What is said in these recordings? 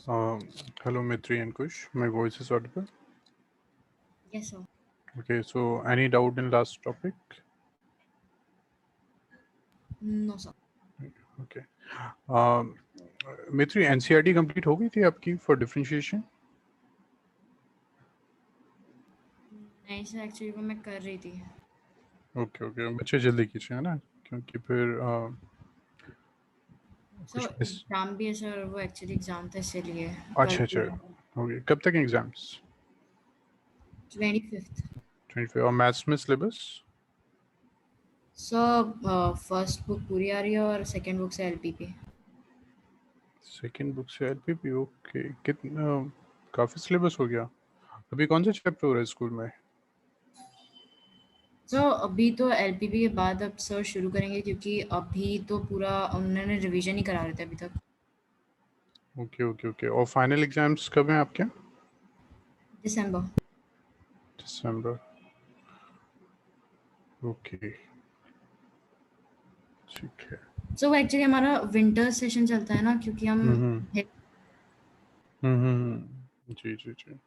Hello, Mitri and Kush. My voice is audible. Yes, sir. Okay, so any doubt in last topic? No, sir. Okay. Um, Mitri, NCERT complete हो गई थी आपकी for differentiation? नहीं sir, actually वो मैं कर रही थी. Okay, okay. बच्चे जल्दी कीजिए है ना, क्योंकि फिर कुछ सर मिस. एग्जाम भी है सर, वो एक्चुअली एग्जाम था इसीलिए अच्छा कल. अच्छा. ओके, कब तक एग्जाम्स? 25th. 25 और मैथ्स में सिलेबस? सर फर्स्ट बुक पूरी आ रही है और सेकंड बुक से एलपीपी. सेकंड बुक से एलपीपी. ओके, कितना काफ़ी सिलेबस हो गया. अभी कौन सा चैप्टर हो रहा है स्कूल में? सर अभी तो एलपीपी के बाद अब सर शुरू करेंगे, क्योंकि अभी तो पूरा उन्होंने रिवीजन ही करा रहे थे अभी तक. Okay okay okay. और फाइनल एग्जाम्स कब हैं आपके? दिसंबर. दिसंबर. ओके, ठीक है. सो वो एक्चुअली हमारा विंटर सेशन चलता है ना, क्योंकि हम हम्म जी जी जी.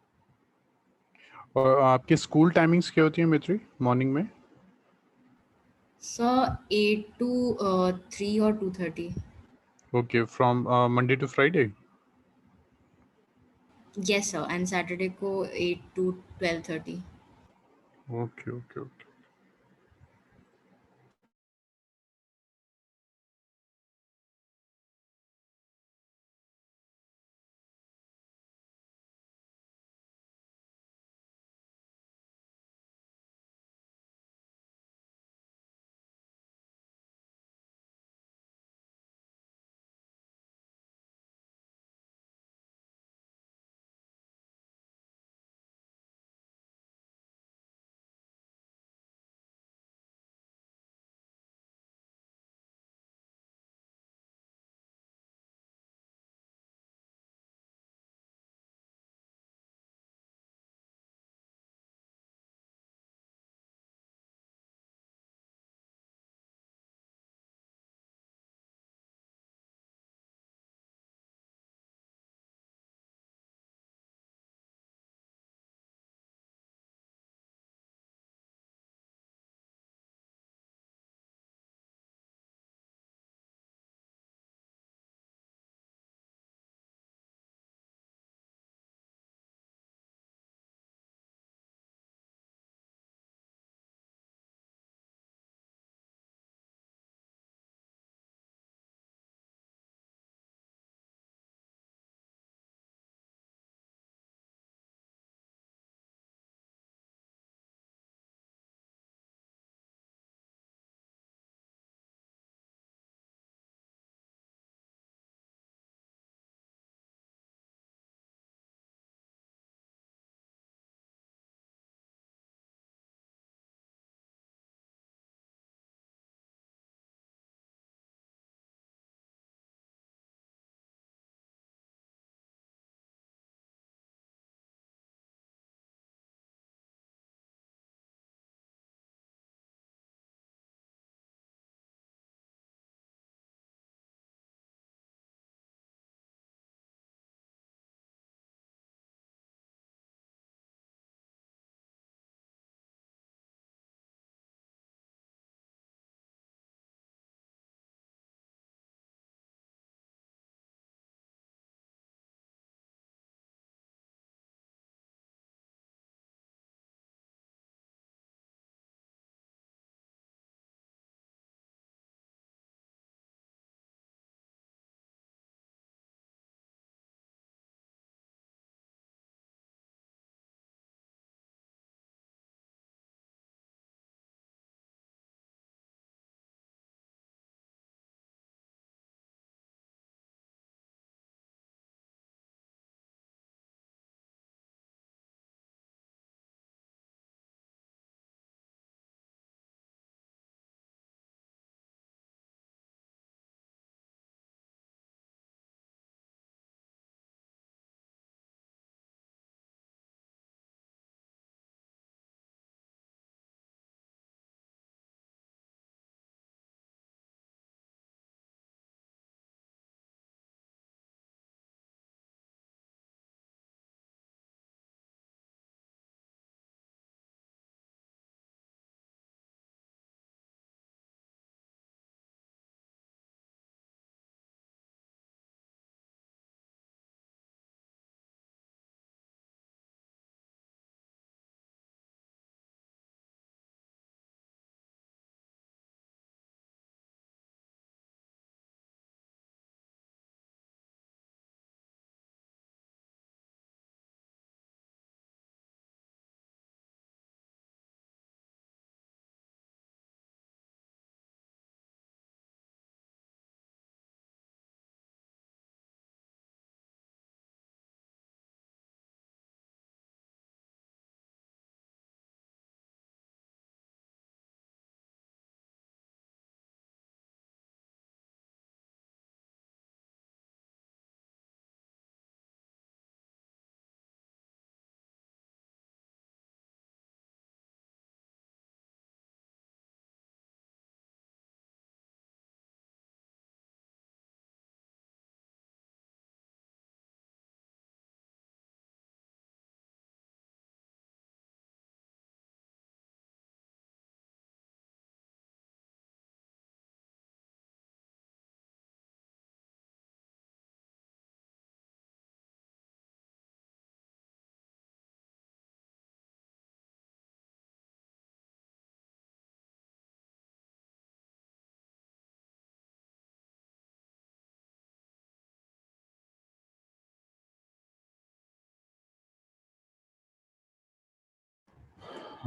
और आपकी स्कूल टाइमिंग्स क्या होती हैं मित्री, मॉर्निंग में? सर 8 to 3 और 2:30. Okay, from Monday to Friday? Yes sir, and Saturday को 8 to 12:30. Okay okay okay.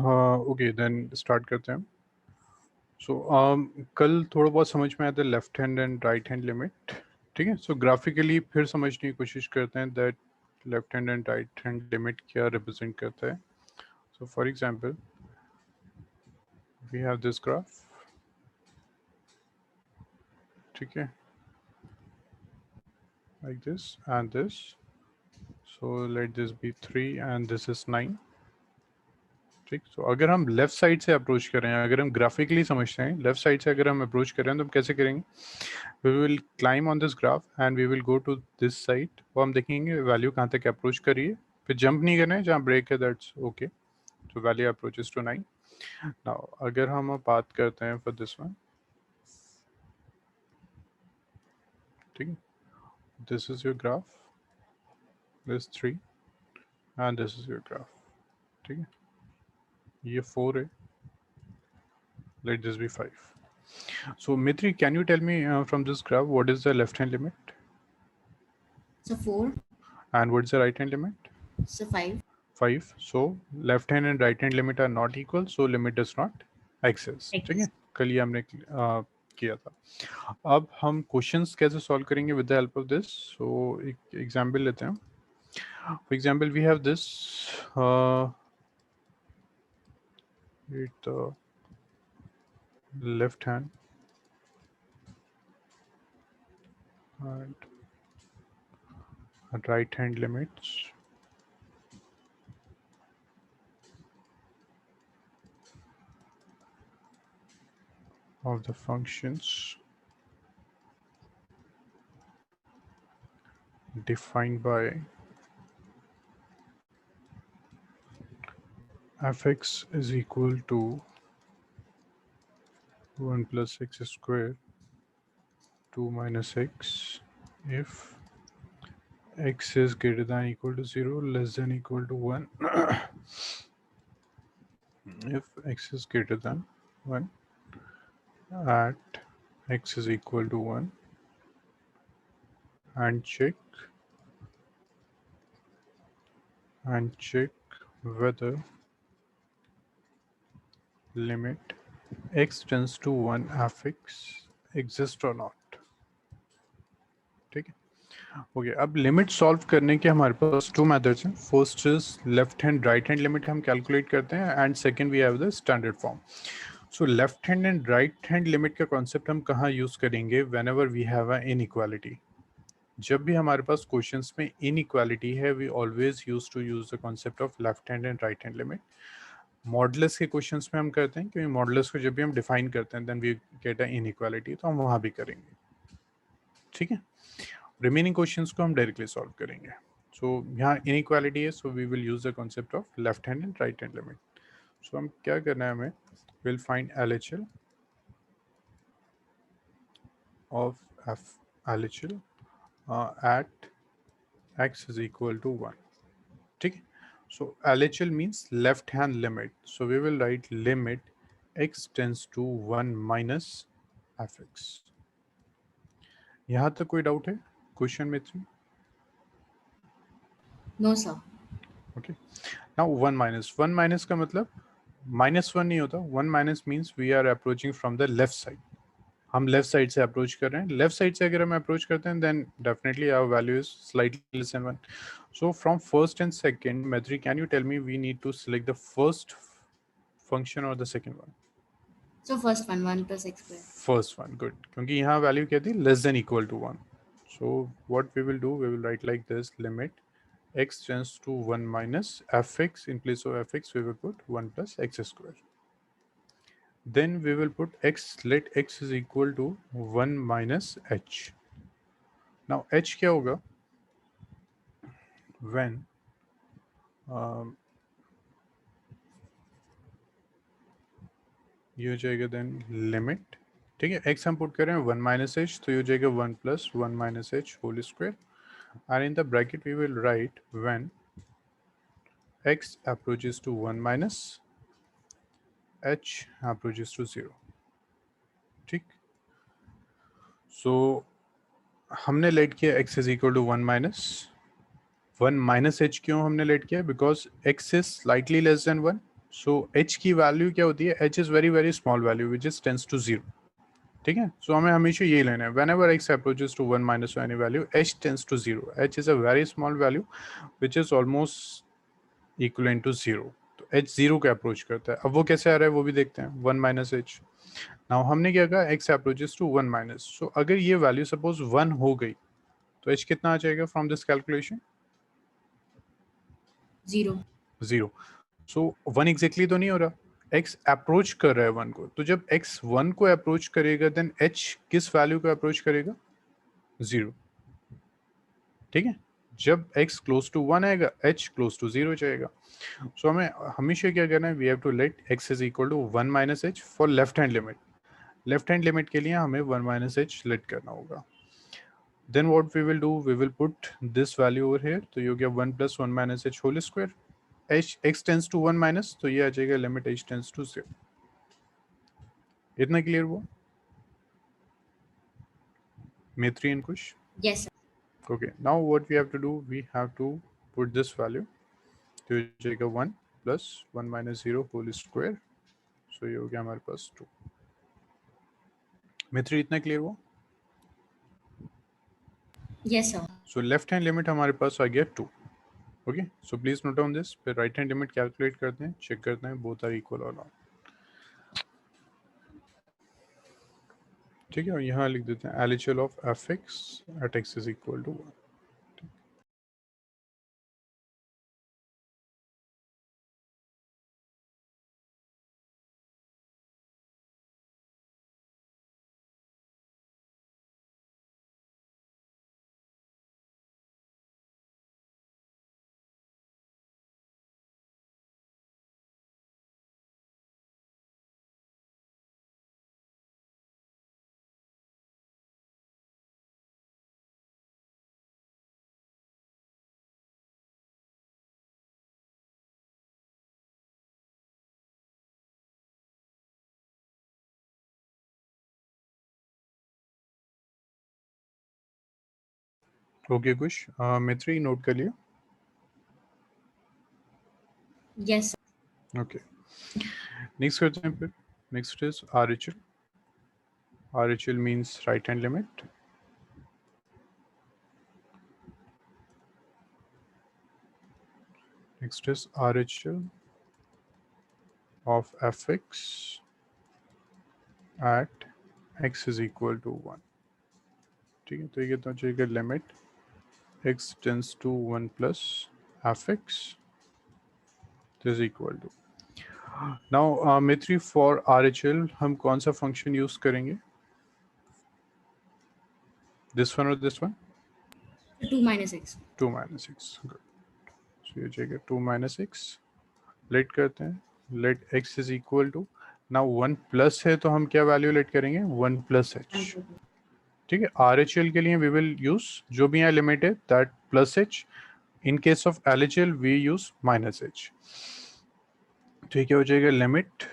Okay then start करते हैं. सो कल थोड़ा बहुत समझ में आया था left hand and right hand limit. ठीक है. सो ग्राफिकली फिर समझने की कोशिश करते हैं that left hand and right hand limit क्या रिप्रेजेंट करता है. So for example we have this graph. ठीक है. Like this and this. So let this be 3 and this is 9. ठीक. सो अगर हम लेफ्ट साइड से अप्रोच कर रहे हैं, अगर हम ग्राफिकली समझते हैं लेफ्ट साइड से अगर हम अप्रोच कर रहे हैं तो हम कैसे करेंगे. We will climb on this graph and we will go to this side. वो हम देखेंगे वैल्यू कहाँ तक अप्रोच करिए, फिर जंप नहीं करना है, जहाँ ब्रेक है दैट्स ओके. तो वैल्यू अप्रोचेस टू 9. नाउ अगर हम अब बात करते हैं फॉर दिस वन. ठीक है. This is your graph, this 3 and this is your graph. ठीक है. ये 4 है. Let this be 5. So Mitri, can you tell me from this graph what is the left hand limit So 4. and what is the right hand limit? So 5. 5. So left hand and right hand limit are not equal, so limit does not exist. ठीक है. X. कल ये हमने किया था. अब हम questions कैसे सॉल्व करेंगे with the help of this. So एक एग्जांपल लेते हैं. For example we have this it left hand and right hand limits of the functions defined by fx is equal to 1 plus x square 2 minus x if x is greater than equal to 0, less than equal to 1. If x is greater than 1 at x is equal to 1, and check whether limit x tends to 1 fx exists or not. ठीक है. Okay. अब limit solve करने के हमारे पास two methods हैं. First is left hand right hand limit हम calculate करते हैं and second we have the standard form. So left hand and right hand limit का कॉन्सेप्ट हम कहाँ यूज करेंगे. Whenever we have a inequality. जब भी हमारे पास क्वेश्चंस में इनइक्वालिटी है we always use to use the concept of left hand and right hand limit. Modulus के क्वेश्चंस में हम करते हैं क्योंकि मॉडुलस को जब भी हम डिफाइन करते हैं then we get a inequality, तो हम वहाँ भी करेंगे. ठीक है. रिमेनिंग क्वेश्चंस को हम डायरेक्टली सॉल्व करेंगे. सो यहाँ इनइक्वालिटी है, so we will use the concept of left hand and right hand limit. So हम क्या करना है, हमें will find LHL of LHL at x is equal to 1. ठीक है. So LHL means left hand limit, so we will write limit x tends to 1 minus fx. यहाँ तक कोई डाउट है क्वेश्चन में three. No, sir. Okay. Now 1 minus का मतलब -1 नहीं होता. 1 minus means we are approaching from the left side. हम लेफ्ट साइड से अप्रोच कर रहे हैं. लेफ्ट साइड से अगर हम अप्रोच करते हैं then definitely our value is slightly less than 1. So from first and second method can you tell me we need to select the first function और the second one. So first one, 1 plus x square. First one. Good. क्योंकि यहाँ value क्या थी, less than equal to 1. So what we will do, we will write like this limit x tends to 1 minus fx. In place of fx we will put 1 plus x square. Then we will put x, let x is equal to 1 minus h. Now h क्या होगा, when ये हो जाएगा then limit. ठीक है. x हम put कर रहे हैं 1 minus h, तो ये हो जाएगा 1 plus 1 minus h whole square. And in the bracket we will write when x approaches to 1 minus h approaches to 0. ठीक. So हमने लेट किया x is equal to 1 minus h. क्यों हमने लेट किया, because x is slightly less than 1. So h की value क्या होती है, h is very very small value which is tends to 0, ठीक है। सो हमें हमेशा ये लेना है, whenever x approaches to 1 minus any value h tends to 0, h is a very small value which is almost equal to 0। तो h 0 का approach करता है। अब वो कैसे आ रहा है वो भी देखते हैं, 1 माइनस एच। नाउ हमने क्या कहा, x अप्रोचेस टू 1 माइनस, सो अगर ये वैल्यू सपोज 1 हो गई तो h कितना आ जाएगा from this calculation, 0। 0। So 1 exactly तो नहीं हो रहा, x अप्रोच कर रहा है 1 को, तो जब x 1 को अप्रोच करेगा देन h किस वैल्यू को अप्रोच करेगा, 0, ठीक है। जब x क्लोज टू 1 आएगा h क्लोज टू 0 जाएगा। सो हमें हमेशा क्या करना है, we have to let x is equal to 1 minus h for left hand limit. Left hand limit के लिए हमें 1 माइनस एच लेट करना होगा। Then what we will do, we will put this value over here, तो ये हो गया 1 plus 1 minus h whole square, h x tends to 1 minus, तो ये आ जाएगा लिमिट h tends to 0। इतना क्लियर हुआ Maitri and Kush? Yes, sir. Okay, now what we have to do, we have to put this value, तो ये हो जाएगा 1 plus 1 minus 0 whole square, so ये हो गया हमारे पास 2। मेथ्री इतना क्लियर हुआ? Yes, sir. So left hand limit हमारे पास आ गया 2। Okay, so please note down this. फिर राइट हैंड लिमिट कैलकुलेट करते हैं, चेक करते हैं बोथ आर इक्वल और नॉट, ठीक है। और यहाँ लिख देते हैं LHL of f x at x is equal to 1। Okay कुछ मित्री नोट कर लिया? Yes, sir. ओके, नेक्स्ट करते हैं फिर। Next is RHL। RHL means right hand limit. Next is RHL of fx at x is equal to 1, ठीक है। तो ये कितना चाहिए, limit x tends to 1 plus fx is equal to. Now Maitri for RHL हम कौन सा फंक्शन यूज करेंगे, दिस वन और this one? 2 minus x. 2 minus 6, good. So ये जाएगा 2 minus 6, लेट करते हैं, late x is equal to, now 1 plus है तो हम क्या वैल्यू लेट करेंगे, 1 प्लस h, ठीक है। RHL के लिए वी विल यूज जो भी यहाँ लिमिट है that plus h, in case of LHL we use minus h, ठीक है। हो जाएगा limit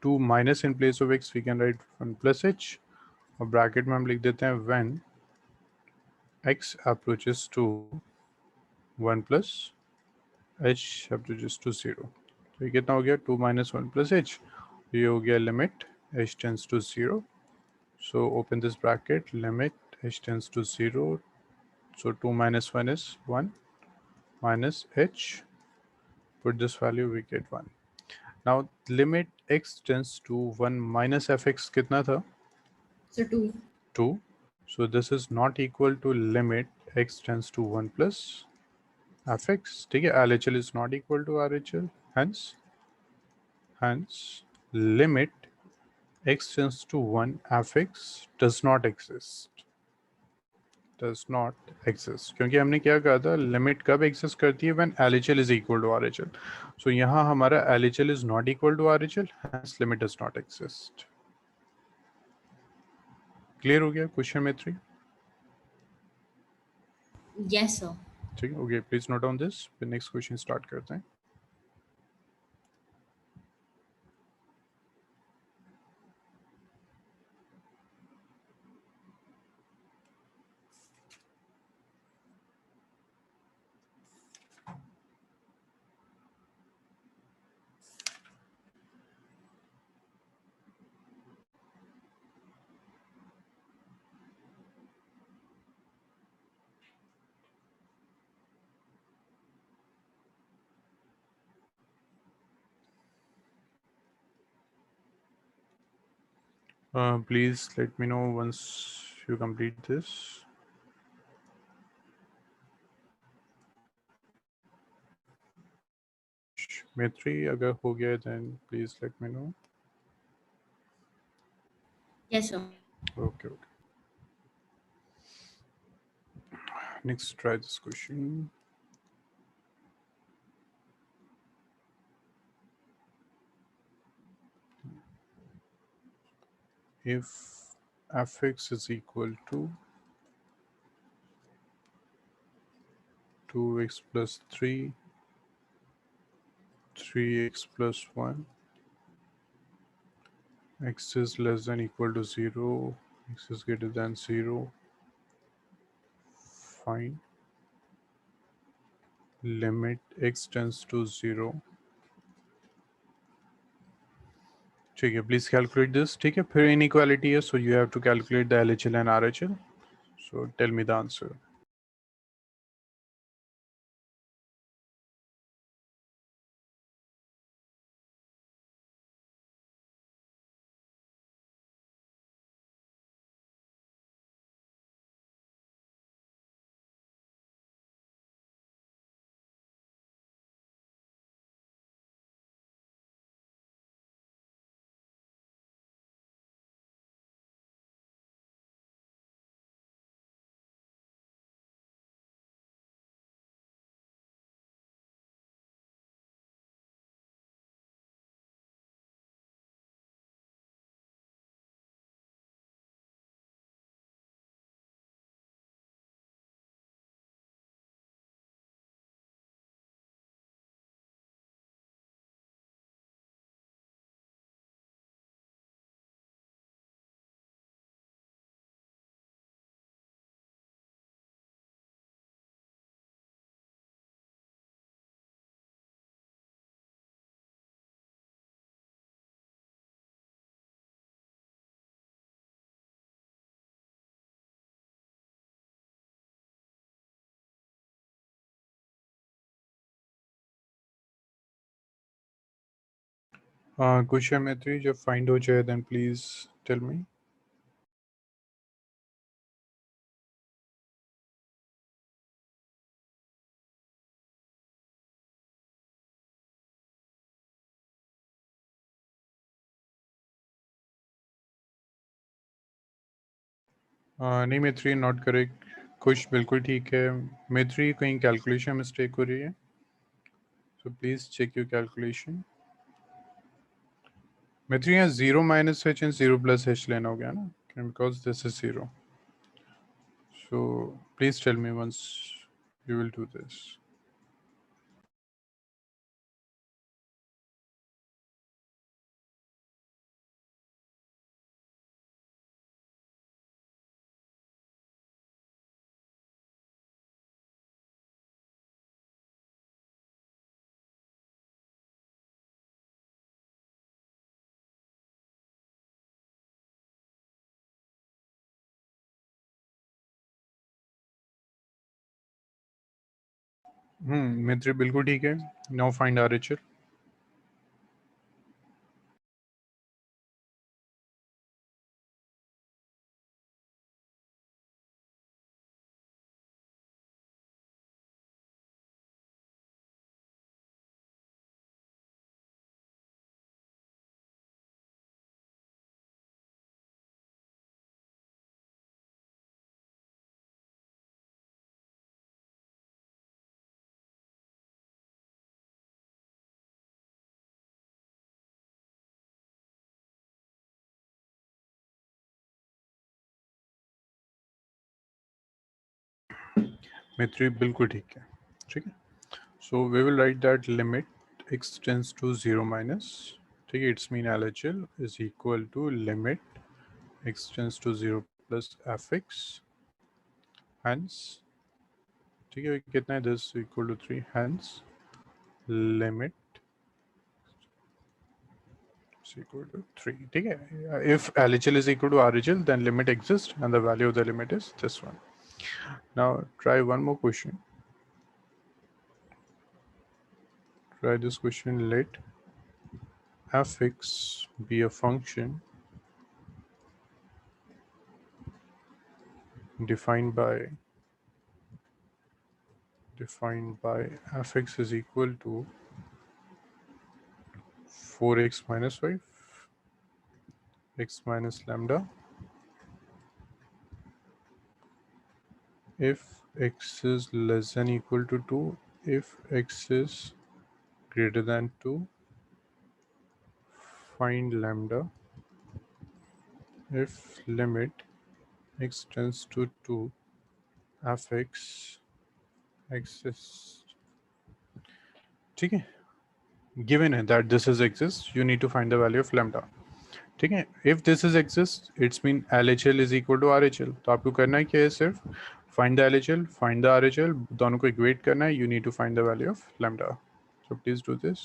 2 minus, in place of x we can write 1 plus h, और ब्रैकेट में हम लिख देते हैं when x approaches to 1 plus h approaches to 0। तो ये कितना हो गया, 2 माइनस 1 प्लस h, ये हो गया limit h tends to 0। So open this bracket, limit h tends to 0, so 2 minus 1 is 1 minus h, put this value we get 1। now limit x tends to 1 minus fx कितना था, So 2. 2, so this is not equal to limit x tends to 1 plus fx, ठीक है। LHL is not equal to RHL, hence limit x tends to 1 fx does not exist, does not exist, क्योंकि हमने क्या कहा था, limit कब exist करती है, when LHL is equal to RHL। So यहाँ हमारा LHL is not equal to RHL, hence limit does not exist. Clear हो गया क्वेश्चन में 3? Yes, sir. ठीक है, okay, please note down this, फिर नेक्स्ट क्वेश्चन स्टार्ट करते हैं। Please let me know once you complete this. Maitri, agar ho gaya, then please let me know. Yes, sir. Okay, okay. Next, try this question. If fx is equal to 2x plus 3, 3x plus 1, x is less than equal to 0, x is greater than 0, find limit x tends to 0. ठीक है, please calculate this. ठीक है, फिर inequality है, so you have to calculate the LHL and RHL. So tell me the answer. Question में 3 जब find हो जाए, then please tell me. नहीं मैत्री, नॉट करेक्ट. कुछ बिल्कुल ठीक है. मैत्री, कहीं कैलकुलेशन मिस्टेक हो रही है, so please check your calculation. Maitri, यहाँ 0 minus h and 0 plus h लेना हो गया ना, because this is 0. So please tell me once you will do this. Maitri बिल्कुल ठीक है. Now find RHL. मैत्री बिल्कुल ठीक है. ठीक है. So we will write that limit x tends to 0 minus, ठीक है, its mean LHL is equal to limit x tends to 0 plus fx, hence, ठीक है, कितना है, this equal to 3, hence limit is equal to 3. ठीक है. If LHL is equal to RHL, then limit exists and the value of the limit is this one. Now try one more question. Try this question. Let fx be a function defined by fx is equal to 4x minus 5 x minus lambda if x is less than equal to 2, if x is greater than 2, find lambda if limit x tends to 2 fx exists. ठीक है, given है that this is exists, you need to find the value of lambda. ठीक है, if this is exists, it's mean LHL is equal to RHL. तो आपको करना है क्या है, सिर्फ find the LHL, find the RHL, दोनों को equate करना है. You need to find the value of lambda. So please do this.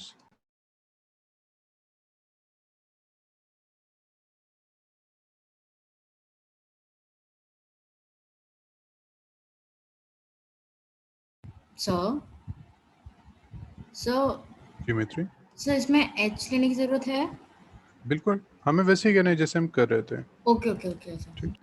Sir sir geometry sir इसमें h लेने की जरूरत है? बिल्कुल हमें वैसे ही करना है जैसे हम कर रहे थे. Okay okay okay sir. ठीक. Okay.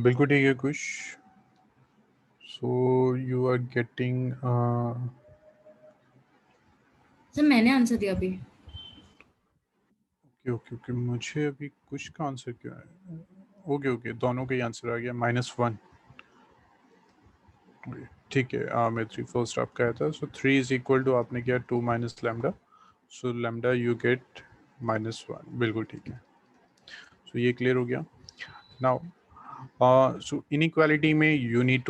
बिल्कुल ठीक है कुछ. So you are getting sir मैंने आंसर दिया अभी. ओके ओके ओके, मुझे अभी कुछ का आंसर क्यों है. ओके ओके, दोनों का ही आंसर आ गया -1. ठीक है, मैं 3 फर्स्ट आपका आया था. सो 3 इज इक्वल टू आपने किया 2 minus lambda. So lambda you get -1. बिल्कुल ठीक है. सो ये क्लियर हो गया. नाउ सो इनइक्वालिटी में you need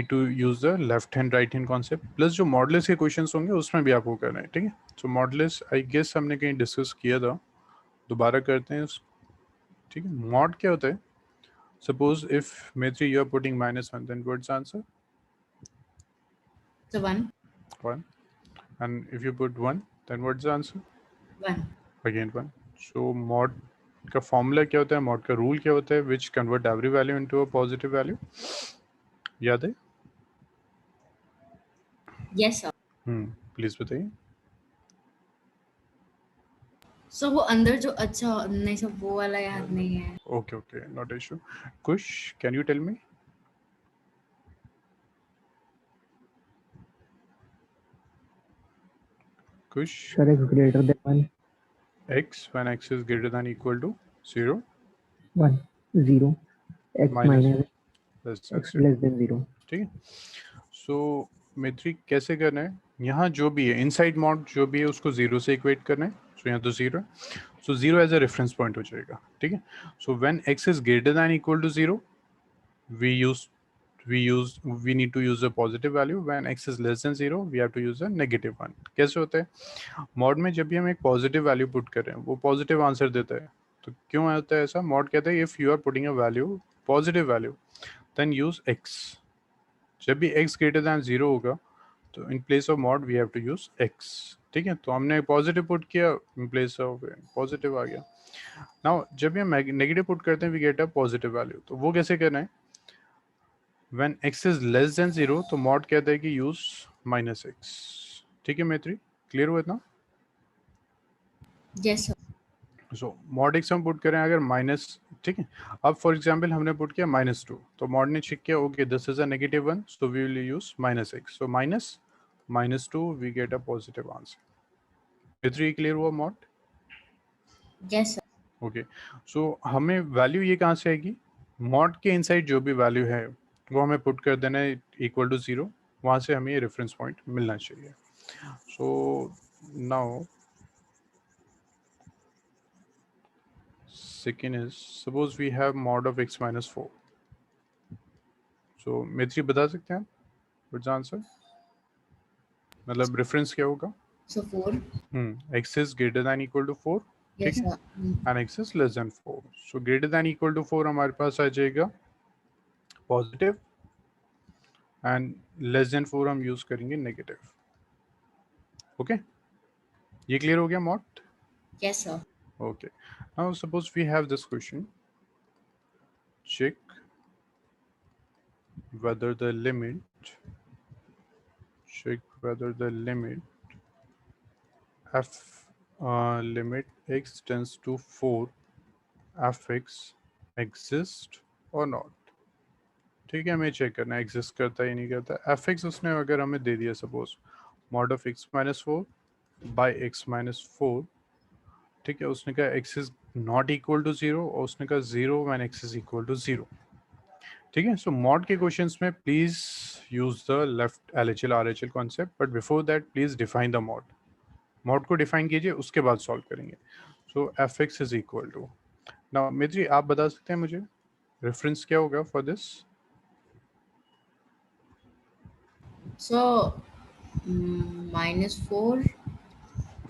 to use the left hand right hand concept, plus जो मॉडलेस के क्वेश्चंस होंगे उसमें भी आपको करना है. ठीक है. सो मॉडलेस आई गेस हमने कहीं डिस्कस किया था, दोबारा करते हैं. ठीक है, मॉड क्या होता है. Suppose if Maitri you are putting -1, then what's answer? Sir 1. 1. And if you put 1, then what's the answer? 1. Again 1. So mod का फॉर्मूला क्या होता है, mod का रूल क्या होता है, which convert every value into a positive value? याद है? Yes sir. प्लीज बताइए. सर वो अंदर जो अच्छा नहीं सर वो वाला याद नहीं है. Okay okay, not issue. Kush, can you tell me? Kush, Sir, x greater than 1. x when x is greater than equal to 0. 1. 0. X minus minus less than x 0. less than 0. ठीक है. सो मेट्रिक कैसे करना है, यहाँ जो भी है इनसाइड मॉड जो भी है उसको 0 से इक्वेट करना है. सो यहाँ तो 0 है. So 0 as a reference point हो जाएगा. ठीक है. So when x is greater than equal to 0, we need to use a positive value. When x is less than 0, we have to use a negative one. कैसे होता है mod में, जब भी हम एक पॉजिटिव वैल्यू पुट कर रहे हैं वो पॉजिटिव आंसर देता है. तो क्यों होता है ऐसा? मॉड कहता है if you are putting a value, positive value, then use x. जब भी x ग्रेटर दैन 0 होगा तो in place of mod we have to use x. ठीक है. तो हमने पॉजिटिव पुट किया, इन प्लेस ऑफ पॉजिटिव आ गया. नाउ जब भी हम नेगेटिव पुट करते हैं we get a positive value. तो वो कैसे करना है? When x is less than 0 तो मॉड कहता है कि यूज -x. ठीक है मैत्री, क्लियर हुआ इतना? Yes sir. So mod x हम पुट करें अगर माइनस. ठीक है. अब फॉर एग्जांपल हमने पुट किया -2, तो मॉड ने चेक किया okay this is a -1, so we will use -x. So -2 we get a positive answer. Maitri clear हुआ mod? Yes sir. Okay. So हमें वैल्यू ये कहाँ से आएगी? मॉड के इनसाइड जो भी वैल्यू है वो हमें पुट कर देना है इक्वल टू 0. वहाँ से हमें ये रेफरेंस पॉइंट मिलना चाहिए. So now second is, suppose we have mod of x minus 4. So मेथ्री बता सकते हैं व्हाट्स द आंसर, मतलब रेफरेंस क्या होगा? So 4. x is greater than equal to 4, ठीक Yes, है, sir. and x is less than 4. So greater than equal to 4 हमारे पास आ जाएगा पॉजिटिव, एंड लेस देन 4 हम यूज करेंगे नेगेटिव. ओके, ये क्लियर हो गया mod? Yes, sir. Okay, now suppose we have this question: check whether the limit f limit x tends to 4 fx exist or not. ठीक है, हमें check करना है एग्जिस्ट करता है या नहीं करता. एफ एक्स उसने अगर हमें दे दिया suppose mod of x minus 4 by x minus 4, ठीक है, उसने कहा x is not equal to 0 और उसने कहा 0 when x is equal to 0. ठीक है, सो मॉड के क्वेश्चंस में please use the left L H L R H L concept, but before that please define the mod को define कीजिए, उसके बाद सॉल्व करेंगे. So f x is equal to, now मित्री आप बता सकते हैं मुझे रेफरेंस क्या होगा फॉर दिस? So -4.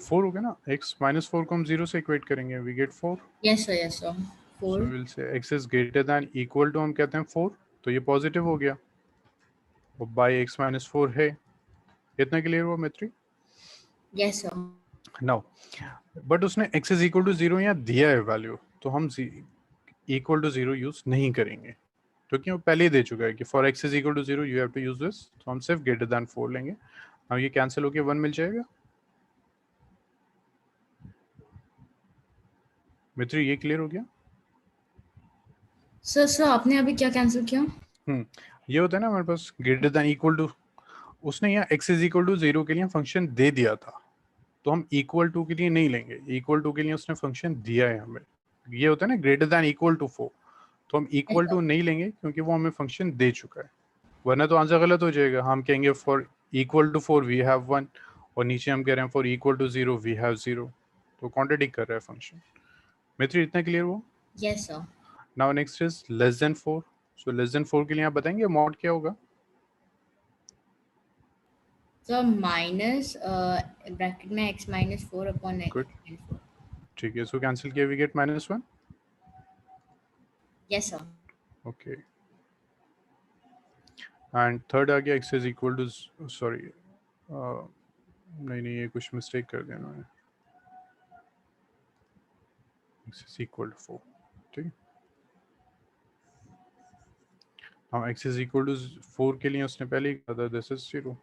4 हो गया ना, x माइनस 4 को हम 0 से इक्वेट करेंगे, we get 4. Yes, sir. Yes, sir. So 4. Will से x is greater than equal to, हम कहते हैं 4, तो ये पॉजिटिव हो गया, और बाई x माइनस 4 है. इतना क्लियर हुआ मित्री? Yes, sir. नाउ बट उसने x इज इक्वल टू 0 यहाँ दिया है वैल्यू, तो हम इक्वल टू 0 यूज नहीं करेंगे, क्योंकि वो पहले ही दे चुका है कि for x is equal to 0 you have to use this, तो हम सिर्फ ग्रेटर दैन 4 लेंगे. अब ये कैंसिल होके 1 मिल जाएगा. मित्री ये क्लियर हो गया? सर आपने अभी क्या कैंसिल किया? ये होता है ना हमारे पास ग्रेटर दैन इक्वल टू, उसने यहाँ x इज इक्वल टू 0 के लिए फंक्शन दे दिया था, तो हम इक्वल टू के लिए नहीं लेंगे, इक्वल टू के लिए उसने फंक्शन दिया है हमें. ये होता है ना ग्रेटर दैन इक्वल टू 4, तो हम Yes, इक्वल sir. टू नहीं लेंगे क्योंकि वो हमें फंक्शन दे चुका है, वरना तो आंसर गलत हो जाएगा. हम कहेंगे for equal to 4 we have 1, और नीचे हम कह रहे हैं for equal to 0 we have 0, तो कॉन्ट्रडिक्ट कर रहा है फंक्शन. मित्र इतना क्लियर हुआ? Yes, sir. Now next is less then 4. So less than 4 के लिए आप बताएंगे मॉड क्या होगा? So minus ब्रैकेट में x -4 upon x गुड, -4. ठीक है, सो कैंसिल किया, we get -1. Yes, sir. Okay, and third आ गया x is equal to, sorry नहीं नहीं, ये कुछ मिस्टेक कर दिया मैंने, x इज इक्वल टू 4. ठीक है, हाँ x इज इक्वल टू 4 के लिए उसने पहले ही कहा था दिस इज 0.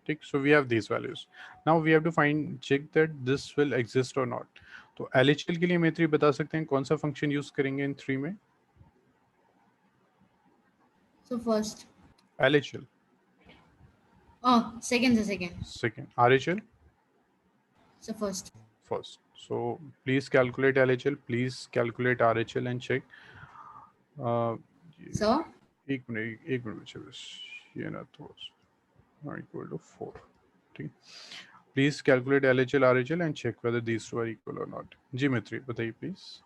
ठीक, so we have these values. Now we have to find check that this will exist और नॉट. तो एलएचएल के लिए मैत्री बता सकते हैं कौन सा फंक्शन यूज करेंगे इन 3 में? So first. LHL. Second. Second RHL. So first. First. So please calculate LHL, please calculate RHL and check. So एक मिनट बचे बस, ये ना तो इक्वल टू 4. ठीक, please calculate LHL RHL and check whether these two are equal और not. जी मित्री बताइए प्लीज.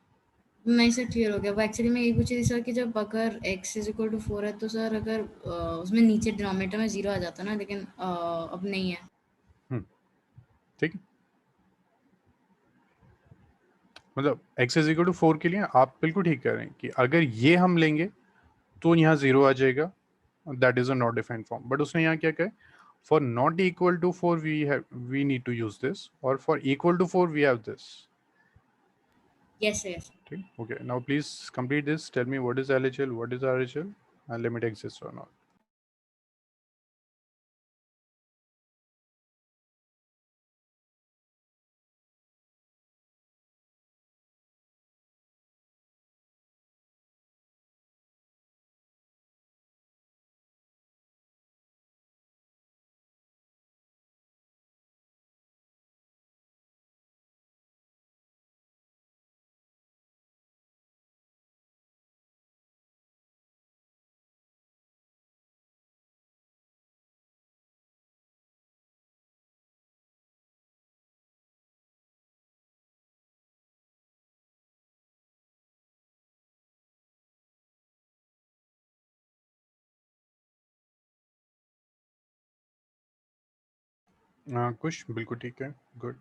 नहीं सर क्लियर हो गया. वो एक्चुअली मैं ये पूछ रही थी सर कि जब अगर x इज इक्वल टू 4 है तो सर अगर उसमें नीचे डिनोमिनेटर में 0 आ जाता ना, लेकिन अब नहीं है. ठीक है, मतलब x इज इक्वल टू 4 के लिए आप बिल्कुल ठीक कह रहे हैं कि अगर ये हम लेंगे तो यहाँ 0 आ जाएगा, that is a not defined form. But उसने यहाँ क्या कहा, for not equal to 4 we need to use this, और for equal to 4 we have this. Yes. ठीक, okay, now please complete this, tell me what is LHL, what is RHL, and limit exist और not. कुछ बिल्कुल ठीक है, good.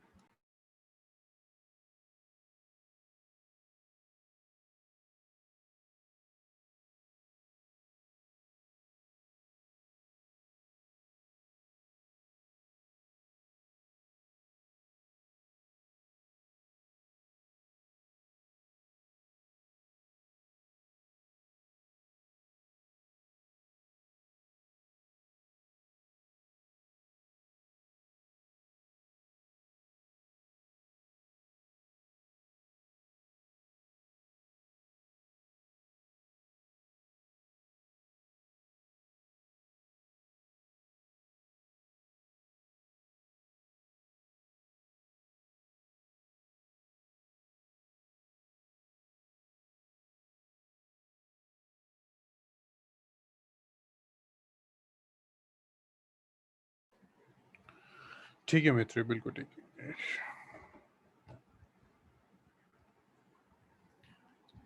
ठीक है मित्र, बिल्कुल ठीक है।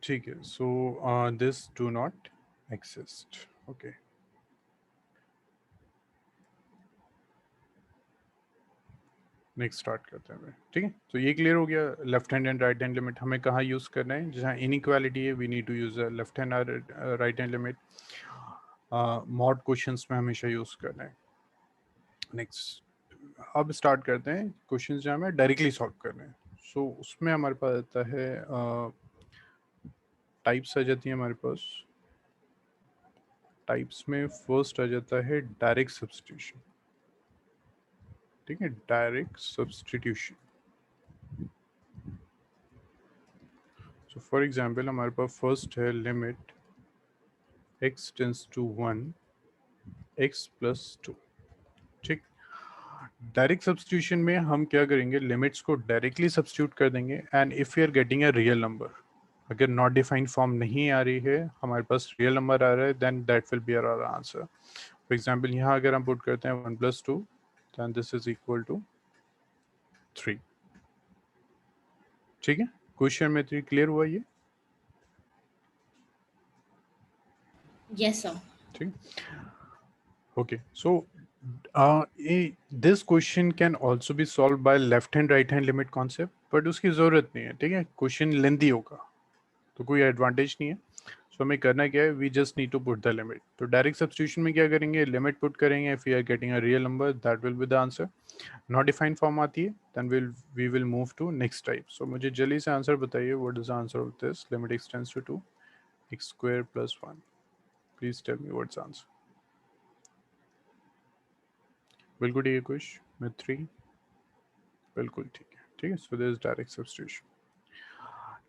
ठीक है, so this do not exist. Okay, next start करते हैं। ठीक है, तो ये क्लियर हो गया। Left hand and right hand limit हमें कहाँ यूज़ करना है? जहाँ इनइक्वालिटी है, we need to use left hand right hand limit. Mod questions में हमेशा यूज़ करना है। नेक्स्ट, अब स्टार्ट करते हैं क्वेश्चंस जहाँ हमें डायरेक्टली सॉल्व करने हैं। सो उसमें हमारे पास आता है टाइप्स आ जाती है हमारे पास। टाइप्स में फर्स्ट आ जाता है डायरेक्ट सब्स्टिट्यूशन। ठीक है, direct substitution. So for example हमारे पास फर्स्ट है limit x tends to 1 x plus 2। ठीक, डायरेक्ट सब्स्टिट्यूशन में हम क्या करेंगे? लिमिट्स को डायरेक्टली सब्स्टिट्यूट कर देंगे and if you are getting a real number, अगर नॉट डिफाइंड फॉर्म नहीं आ रही है, हमारे पास रियल नंबर आ रहा है, then that will be our answer. For example यहाँ अगर हम पुट करते हैं 1 plus 2, then this is equal to 3। ठीक है, क्वेश्चन में 3 क्लियर हुआ ये? Yes, sir. ठीक, okay. So this question can also be solve by left hand right hand limit concept, but उसकी ज़रूरत नहीं है। ठीक है, क्वेश्चन लेंथी होगा तो कोई एडवांटेज नहीं है। सो हमें करना क्या है? We just need to put the limit. तो डायरेक्ट सब्स्टिट्यूशन में क्या करेंगे? लिमिट पुट करेंगे, if we are getting a real number that will be the answer. Not defined form आती है, then we will move to next type. So मुझे जल्दी से आंसर बताइए, what is the answer of this limit x tends to 2 x square plus 1? Please tell me what's answer. बिल्कुल ठीक है कुछ में 3, बिल्कुल ठीक है। ठीक है, so this is direct substitution.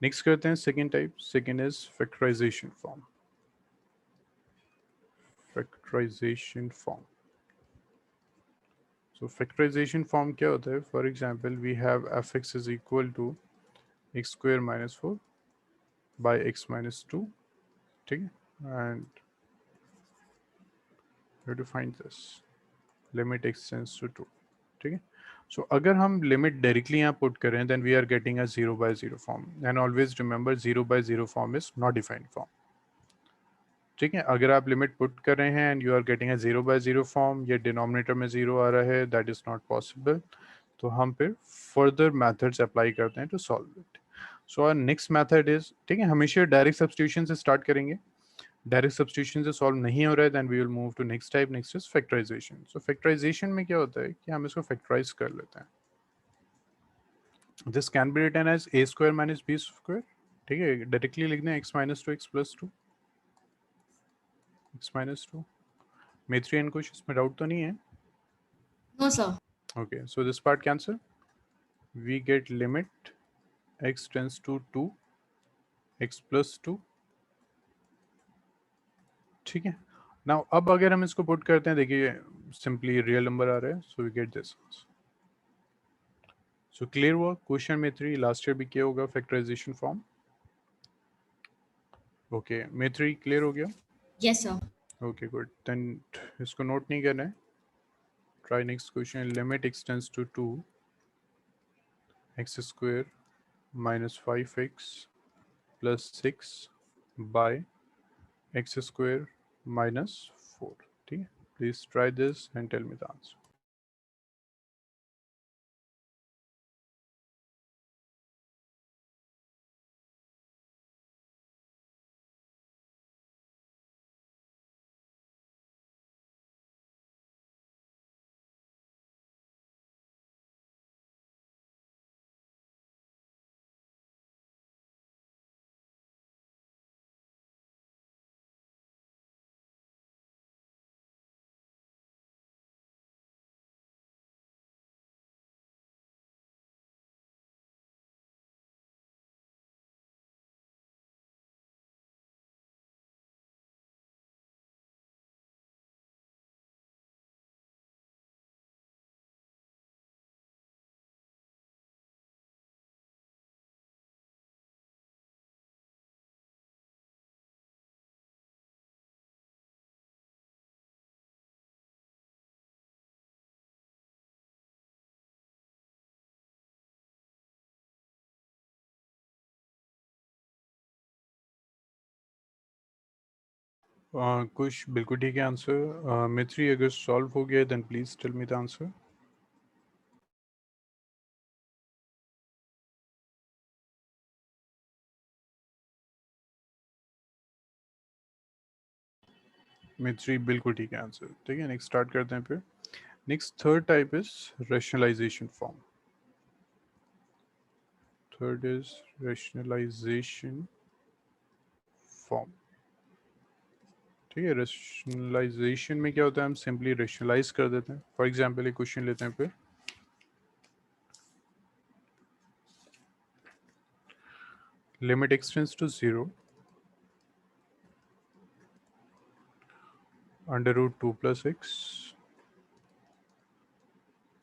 Next करते हैं second type. Second is factorization form. Factorization form. So factorization form क्या होता है? For example we have f x is equal to x square minus 4 by x minus 2। ठीक है, and you to find this limit x tends to 2। ठीक है, so अगर हम limit directly यहाँ पुट करें, then we are getting a 0 by 0 form. And always remember 0 by 0 form is not defined form. ठीक है, अगर आप लिमिट पुट कर रहे हैं and you are getting a 0 by 0 form, ये डिनोमिनेटर में 0 आ रहा है, दैट इज नॉट पॉसिबल। तो हम फिर फर्दर मेथड्स अप्लाई करते हैं to solve it. So our next method is, ठीक है, हमेशा डायरेक्ट सब्स्टिट्यूशन से स्टार्ट करेंगे। डायरेक्ट सब्स्टिट्यूशन से सॉल्व नहीं हो रहा है, then we will move to next type. Next is factorization. So factorization में क्या होता है कि हम इसको फैक्टराइज कर लेते हैं। This can be written as a square minus b square. ठीक है, डायरेक्टली लिख दें x minus 2 x plus 2 x minus 2। Maitri and कुछ इसमें डाउट तो नहीं है? No, sir. Okay, so this part cancel. We get limit x tends to 2 x plus 2। ठीक है, नाउ अब अगर हम इसको पुट करते हैं, देखिए सिंपली रियल नंबर आ रहा है, so we get this. So clear हुआ क्वेश्चन में 3 लास्ट ईयर भी किया होगा फैक्टराइजेशन फॉर्म। ओके, में 3 क्लियर हो गया? Yes, sir. Okay good, then इसको नोट नहीं करना है। Try next question. Limit x tends to 2 x square minus 5x plus 6 by x square minus 4। ठीक है, please try this and tell me the answer. कुछ बिल्कुल ठीक है आंसर। मित्री अगर सॉल्व हो गया then please tell me the answer. Maitri बिल्कुल ठीक है आंसर। ठीक है, नेक्स्ट स्टार्ट करते हैं फिर। Next third type is rationalization form. Third is rationalization form. ठीक है, रैशनलाइजेशन में क्या होता है, हम सिंपली रैशनलाइज कर देते हैं। फॉर एग्जांपल एक क्वेश्चन लेते हैं फिर। Limit x tends to 0 under root 2 plus x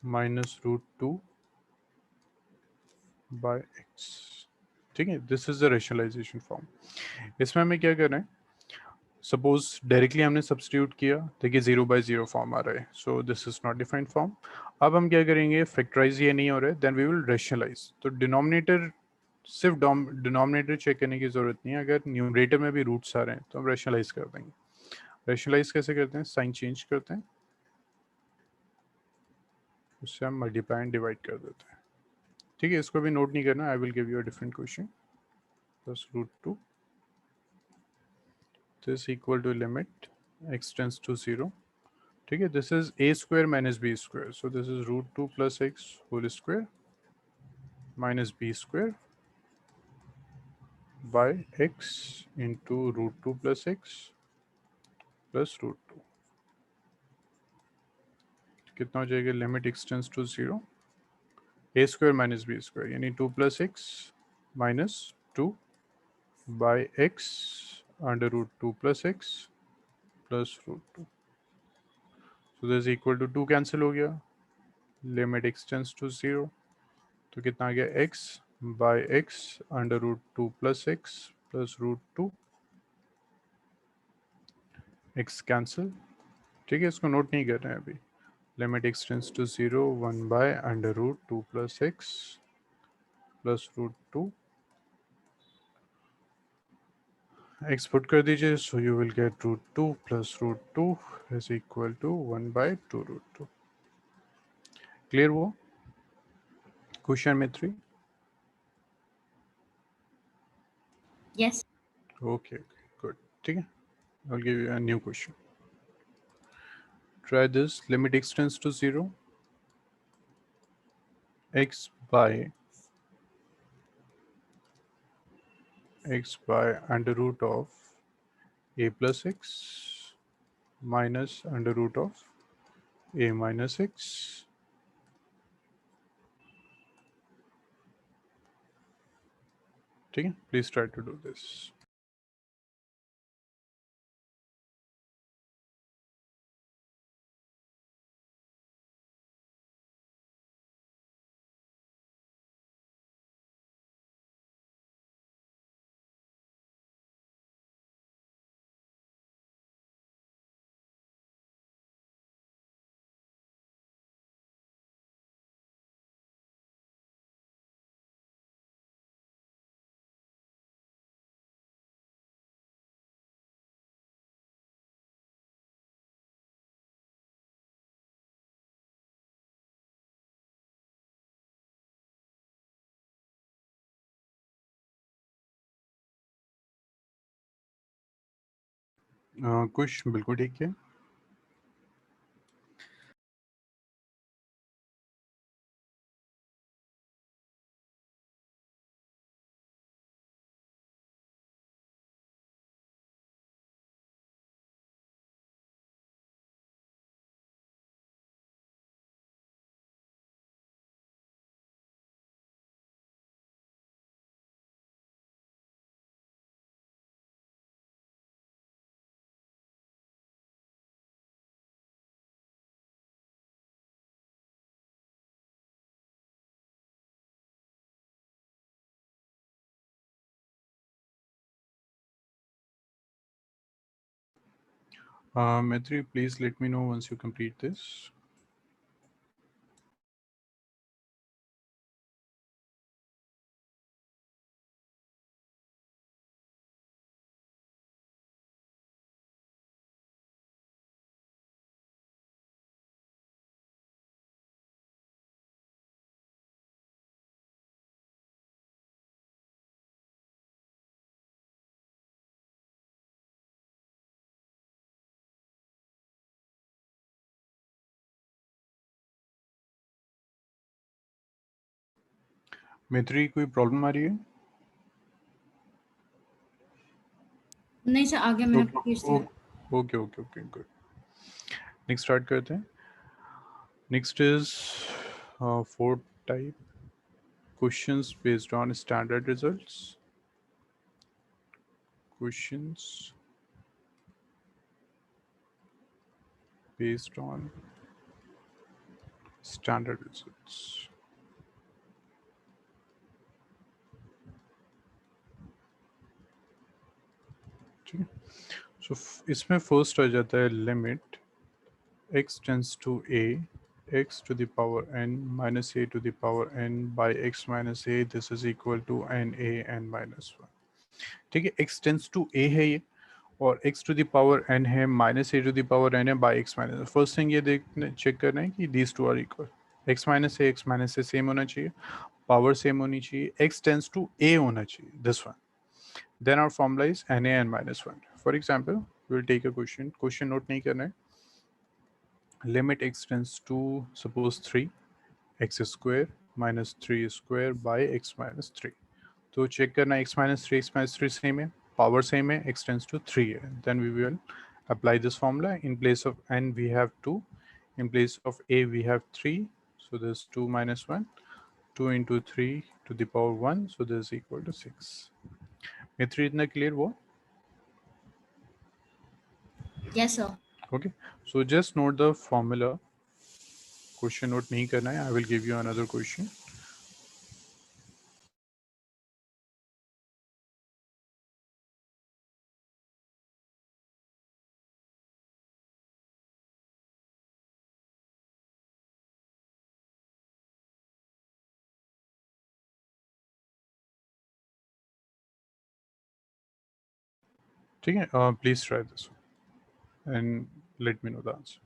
minus root 2 by x. ठीक है, this is the rationalization form. इसमें हमें क्या करना है, सपोज डायरेक्टली हमने सब्स्टिट्यूट किया, देखिए 0/0 फॉर्म आ रहा है, so this is not defined form. अब हम क्या करेंगे, फैक्टराइज ये नहीं हो रहा है, देन वी विल रैशनलाइज। तो डिनोमिनेटर, सिर्फ डिनोमिनेटर चेक करने की जरूरत नहीं है, अगर न्यूमरेटर में भी रूट्स आ रहे हैं तो हम रैशनलाइज कर देंगे। रैशनलाइज कैसे करते हैं, साइन चेंज करते हैं, उससे हम मल्टीप्लाई एंड डिवाइड कर देते हैं। ठीक है, इसको भी नोट नहीं करना, I will give you a different question. Plus root 2 this equal to limit x tends to 0। ठीक है, this is a square minus b square, so this is root 2 plus x whole square minus b square by x into root 2 plus x plus root 2। कितना हो जाएगा, limit x tends to 0 a square minus b square यानी 2 plus x minus 2 by x under root 2 plus x plus root 2। So this equal to 2 cancel हो गया, limit x tends to 0, तो कितना आ गया, x by x under root 2 plus x plus root 2, x cancel. ठीक है, इसको note नहीं कर रहे हैं अभी। Limit x tends to 0 1 by under root 2 plus x plus root 2, x put कर दीजिए, so you will get root 2 plus root 2 is equal to 1 by 2 root 2। Clear वो क्वेश्चन में 3? Yes. Okay okay good. ठीक है, I will give you a new question. Try this, limit x tends to 0 x by under root of a plus x minus under root of a minus x। ठीक है, please try to do this. कुछ बिल्कुल ठीक है। Maitri, please let me know once you complete this. मित्री कोई problem आ रही है? नहीं सर, आ गया, मैंने आपको भेज दिया। Okay okay okay good. Next start करते हैं। Next is fourth type, questions based on standard results. Questions based on standard results. ठीक है, सो इसमें फर्स्ट आ जाता है limit x tends to a x to the power n minus a to the power n by x minus a, this is equal to n a n minus 1। ठीक है, x tends to a है ये, और x to the power n है, minus a to the power n है by x minus. First thing ये देखने check करना है कि these two are equal. x minus से सेम होना चाहिए, पावर सेम होनी चाहिए, x टेंस टू a होना चाहिए, this one. Then our formula is na n minus 1। For example will take a question note नहीं करना है। Limit x tends to suppose 3 x square minus 3 square by x minus 3। तो check करना x minus three same है, power same है, x tends to 3 है। Then we will apply this formula. In place of n we have 2, in place of a we have 3, so there's 2 minus 1, 2 into 3 to the power 1, so this is equal to 6। ये 3 इतना clear हुआ? Yes sir. Okay, so just note the formula। Question note नहीं करना है, I will give you another question। ठीक है, please try this and let me know the answer।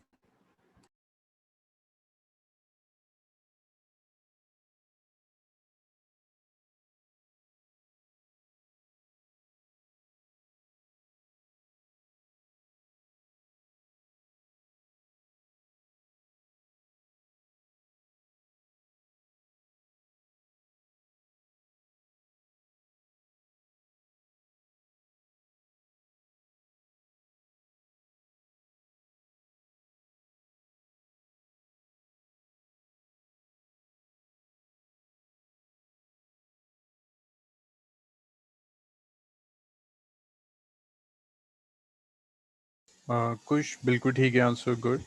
कुछ बिल्कुल ठीक है, आंसर गुड।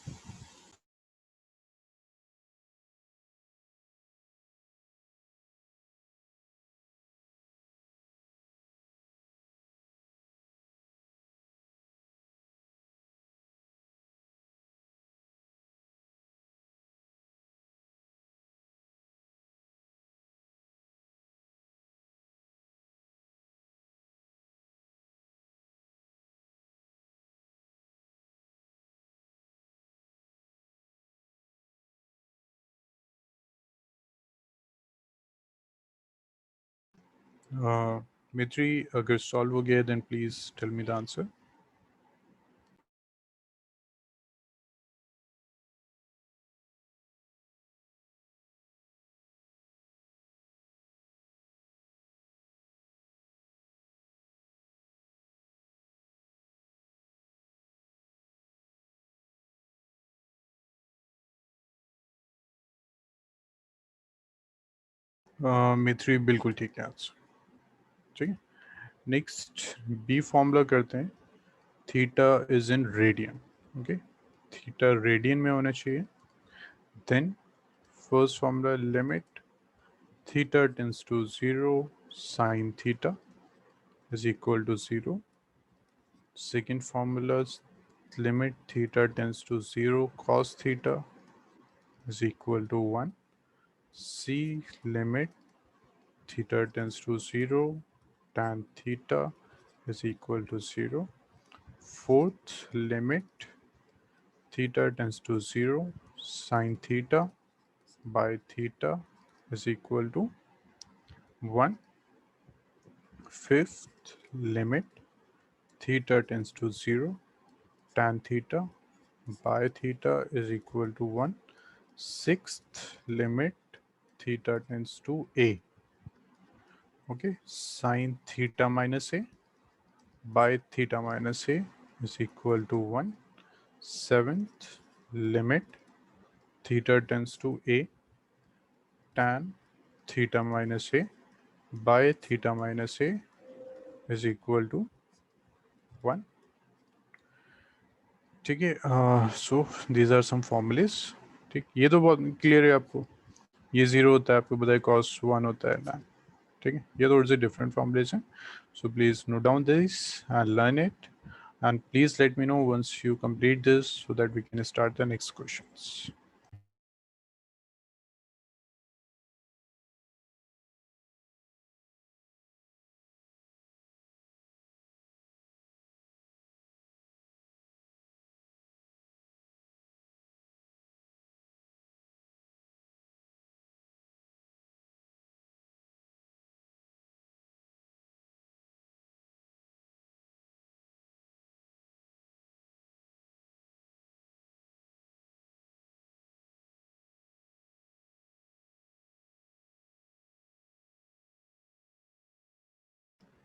मित्री अगर सॉल्व हो गया then please tell me the answer. Maitri बिल्कुल ठीक है आंसर। ठीक है, नेक्स्ट बी फॉर्मूला करते हैं। Theta is in radian. Okay, theta radian में होना चाहिए। Then first formula limit theta tends to 0 sine theta is equal to 0। Second formula limit theta tends to 0 cos theta is equal to 1। C limit theta tends to 0 tan theta is equal to 0। Fourth limit theta tends to 0 sin theta by theta is equal to 1। Fifth limit theta tends to 0 tan theta by theta is equal to 1। Sixth limit theta tends to a okay, sine theta minus a by theta minus a is equal to 1. Seventh, limit theta tends to a tan theta minus a by theta minus a is equal to 1. ठीक है, so these are some formulas. ठीक, ये तो बहुत clear है आपको. ये zero होता है, आपको बताया कॉस 1 होता है ना. ठीक है, ये थोड़े से डिफरेंट फॉर्मूलेस हैं. सो please note down this and learn it, and please let me know once you complete this so that we can start the next questions.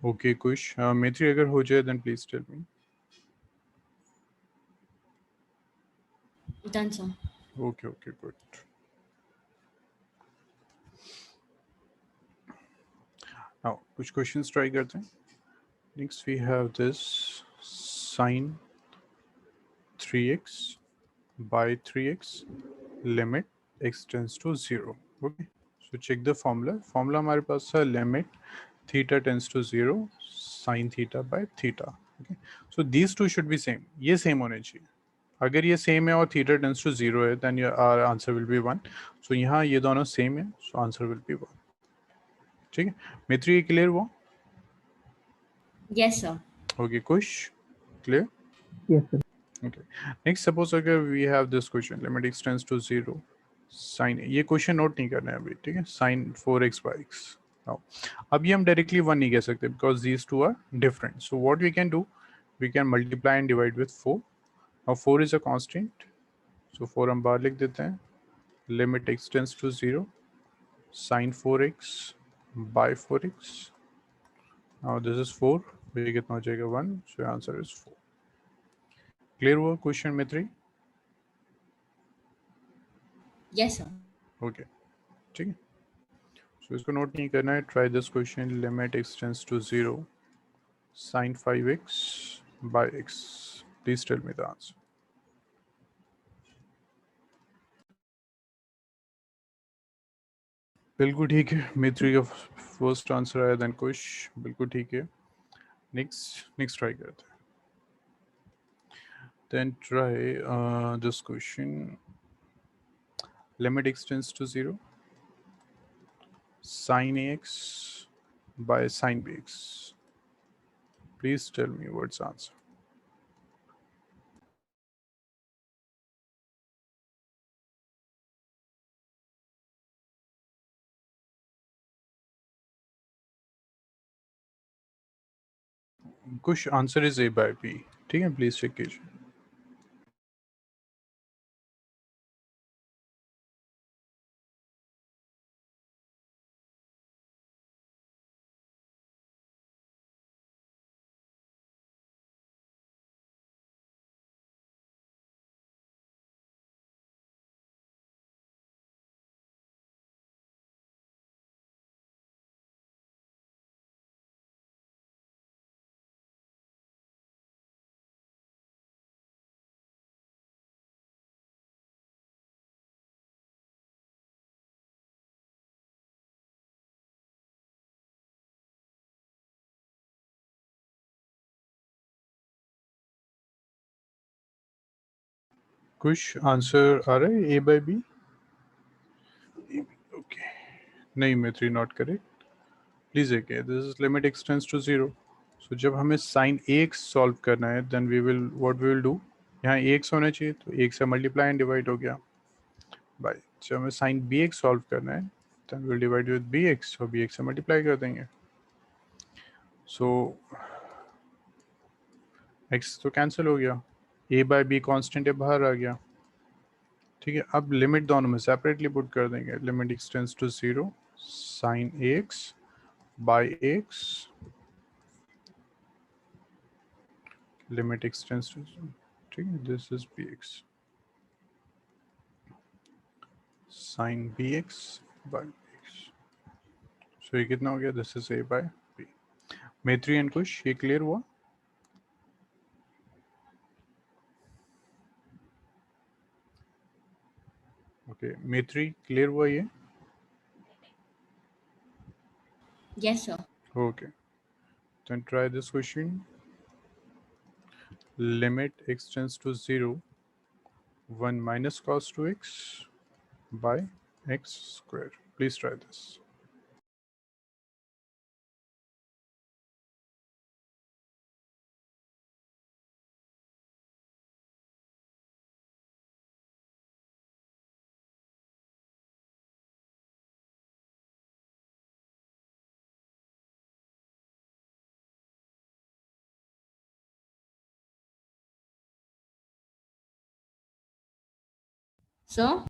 Okay, Kush. Maitri, अगर हो जाए then please tell me. Done, sir. Okay, okay, good. Now, कुछ questions try करते हैं. Next we have this sine 3x by 3x limit x tends to 0. Okay, so check the formula. Formula हमारे पास है limit theta tends to 0 sin theta by theta. Okay, so these two should be same. ये same होने चाहिए. अगर ये same है और theta tends to 0 है then our answer will be 1. So यहाँ ये दोनों सेम है, सो आंसर विल बी 1. ठीक है, मित्री ये क्लियर हुआ? Yes, sir. Okay, Kush clear? Yes, sir. Okay, next suppose अगर we have this question limit x tends to 0 sine, ये क्वेश्चन नोट नहीं करना है अभी. ठीक है, साइन 4x बाई x. अब ये हम डायरेक्टली 1 नहीं कह सकते because these two are different. So what we can do, we can multiply and divide with 4. और 4 इज अ कांस्टेंट, सो 4 हम बाहर लिख देते हैं. Limit x tends to 0 sin 4x by 4x. Now this is 4, ये कितना हो जाएगा 1, so answer is 4. Clear हुआ क्वेश्चन में 3? Yes, sir. Okay, ठीक है. So इसको नोट नहीं करना है. Try this question, limit x tends to 0 sin 5x by x. Please tell me the answer. बिल्कुल ठीक है, मित्री का फर्स्ट आंसर आया, देन कुश. बिल्कुल ठीक है. नेक्स्ट ट्राई करते हैं. Then try this question, limit x tends to 0 sin ax by sin bx. Please tell me what's answer. कुछ answer is a by b. ठीक है, प्लीज चेक कीजिए. कुछ आंसर आ रहा है ए बाय बी? ओके, नहीं मैत्री नॉट करेक्ट. प्लीज एक, this is limit x tends to 0. So जब हमें साइन एक्स सॉल्व करना है then we will what we will do, यहाँ एक्स होना चाहिए तो एक से मल्टीप्लाई एंड डिवाइड हो गया बाय. जब हमें साइन बी एक्स सॉल्व करना है then will divide with b x और बी एक्स से मल्टीप्लाई कर देंगे. सो एक्स तो कैंसिल हो गया, ए बाय बी कॉन्स्टेंट है बाहर आ गया. ठीक है, अब लिमिट दोनों में सेपरेटली पुट कर देंगे. Limit x tends to 0 sine x by x limit x tends to, ठीक है, this is bx sin bx by bx. So ये कितना हो गया? This is a by b. मैत्री एंड कुछ ये क्लियर हुआ? ओके मैत्री क्लियर हुआ ये? Yes, sir. Okay then try this question. Limit x tends to 0 1 minus cos 2x by x square. Please try this. Sir?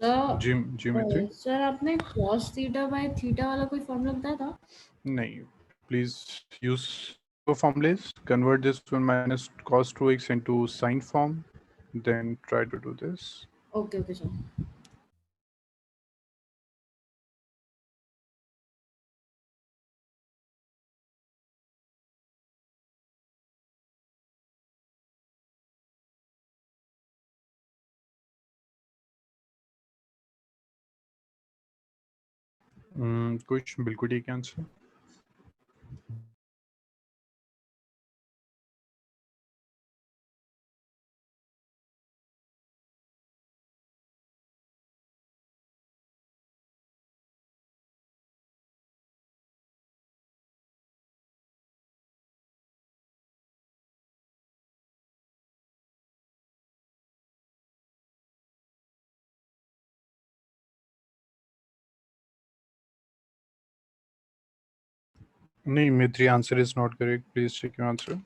जी मैत्री? सर आपने cos theta by theta वाला कोई फॉर्मूला बताया था? नहीं, please use formulas. Convert this 1 minus cos 2x into sine form. Then try to do this. Okay, okay, sir. कुछ बिल्कुल ठीक आंसर. नहीं, Mitri answer is not correct. Please check your answer.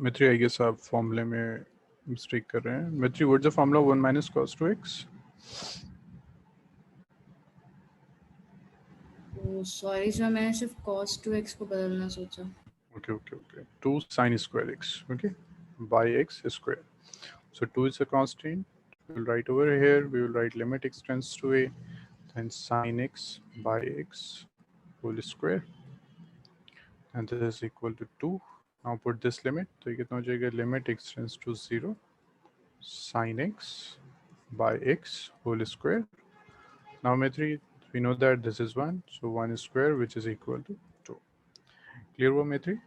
Mitri, I guess आप फॉर्मूले में mistake कर रहे हैं. Mitri, what's the formula 1 minus cos 2x? Sorry sir, मैंने सिर्फ cos 2x को बदलना सोचा. Okay. 2 sine square x. Okay, by x square. So 2 is a constant. We will write over here. We will write limit x tends to a, then sine x by x whole square, and this is equal to 2. Now put this limit. तो ये कितना हो जाएगा? Limit x tends to 0 sine x by x whole square. Now Mitri, we know that this is 1, so 1 square, which is equal to 2. Clear हुआ Mitri?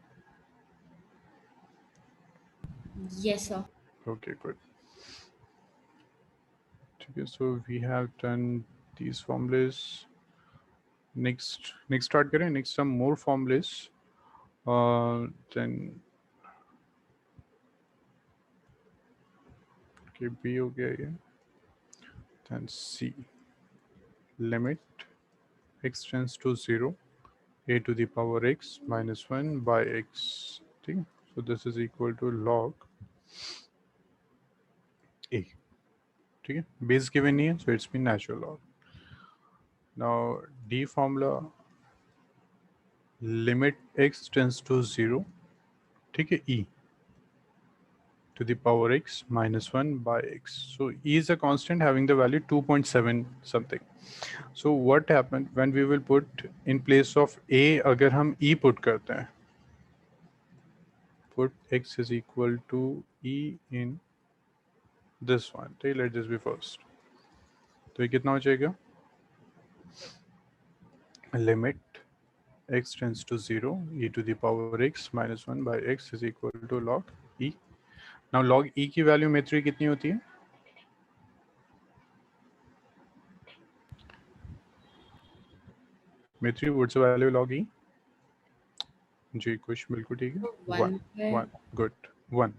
Yes, sir. Okay, good. Okay, so we have done these formulas. Next start करें. Next some more formulas. Then okay, B हो गया ये. Then C. Limit x tends to 0 a to the power x minus 1 by x. ठीक है? So this is equal to log a. ठीक है? Base given नहीं है, so it's been natural log. Now D formula, limit x tends to 0, ठीक है, e to the power x minus 1 by x. So e is a constant having the value 2.7 something. So what happened when we will put in place of a, अगर हम e put करते हैं, put x is equal to e in this one. Okay, let this be first. तो ये कितना हो जाएगा? Limit x tends to 0 e to the power x minus 1 by x is equal to log e. Now log e की value मेथ्री कितनी होती है? मेथ्री, what's the value log e? जी कुछ बिल्कुल ठीक है. तो 1 1 है. 1 गुड. 1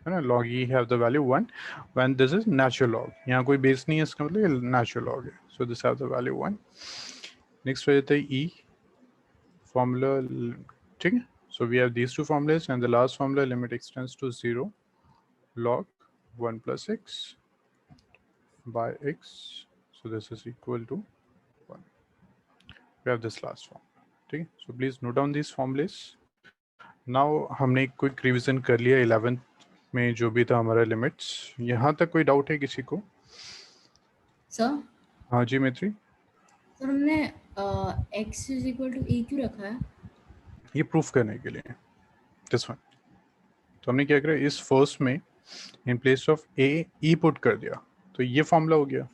है ना. log e have the value 1 when this is natural log. यहाँ कोई बेस नहीं है, इसका मतलब ये natural log है. So this have the value 1. Next हो जाता है e formula. ठीक है. So we have these two formulas and the last formula limit x tends to 0 log 1 plus x by x. So this is equal to 1. We have this last form. ठीक है. So please note down these formulas. Now हमने एक quick revision कर लिया 11th में जो भी था हमारा लिमिट्स. यहाँ तक कोई डाउट है किसी को? सर हाँ जी मैत्री. सर हमने x is equal to e क्यों रखा है? ये प्रूफ करने के लिए दिस वन. तो हमने क्या करा, इस फर्स्ट में इन place of a e put कर दिया, तो ये फॉर्मूला हो गया.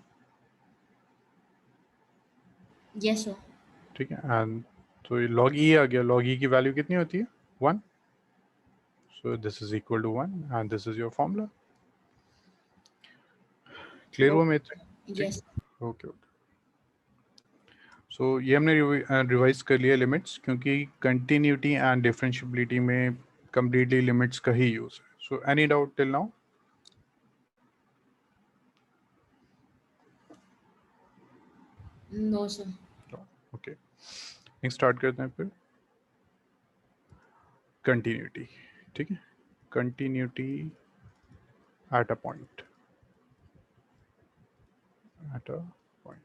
Yes sir. ठीक है. एंड तो ये log e आ गया. log e की वैल्यू कितनी होती है? 1. So this is equal to 1 and this is your formula. Clear हुआ मैत्री? यस. Okay okay. सो ये हमने रिवाइज कर लिया लिमिट्स, क्योंकि कंटिन्यूटी एंड डिफरेंशियबिलिटी में कंप्लीटली लिमिट्स का ही यूज है. So any doubt till now? No sir. Okay. Next start करते हैं फिर. कंटिन्यूटी. ठीक है. Continuity at a point. At a point.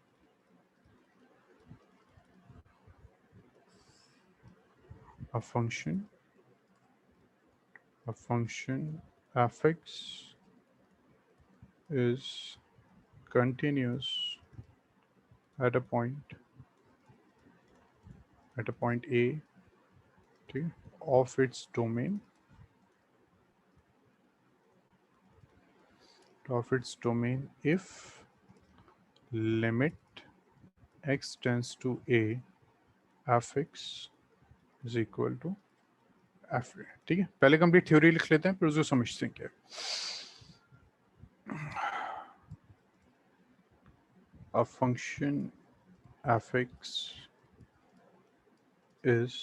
a function fx is continuous at a point a, ठीक है, of its domain if limit x tends to a fx is equal to fa. ठीक है. पहले complete theory लिख लेते हैं, फिर उसको समझते हैं क्या. a function fx is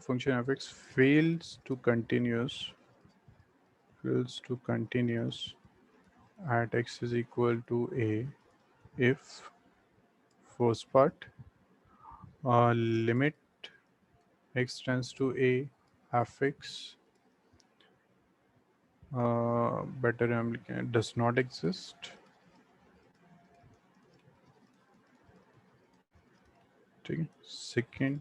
function fx fails to continuous at x is equal to a if first part limit x tends to a fx better हम लिखें does not exist. ठीक है. Second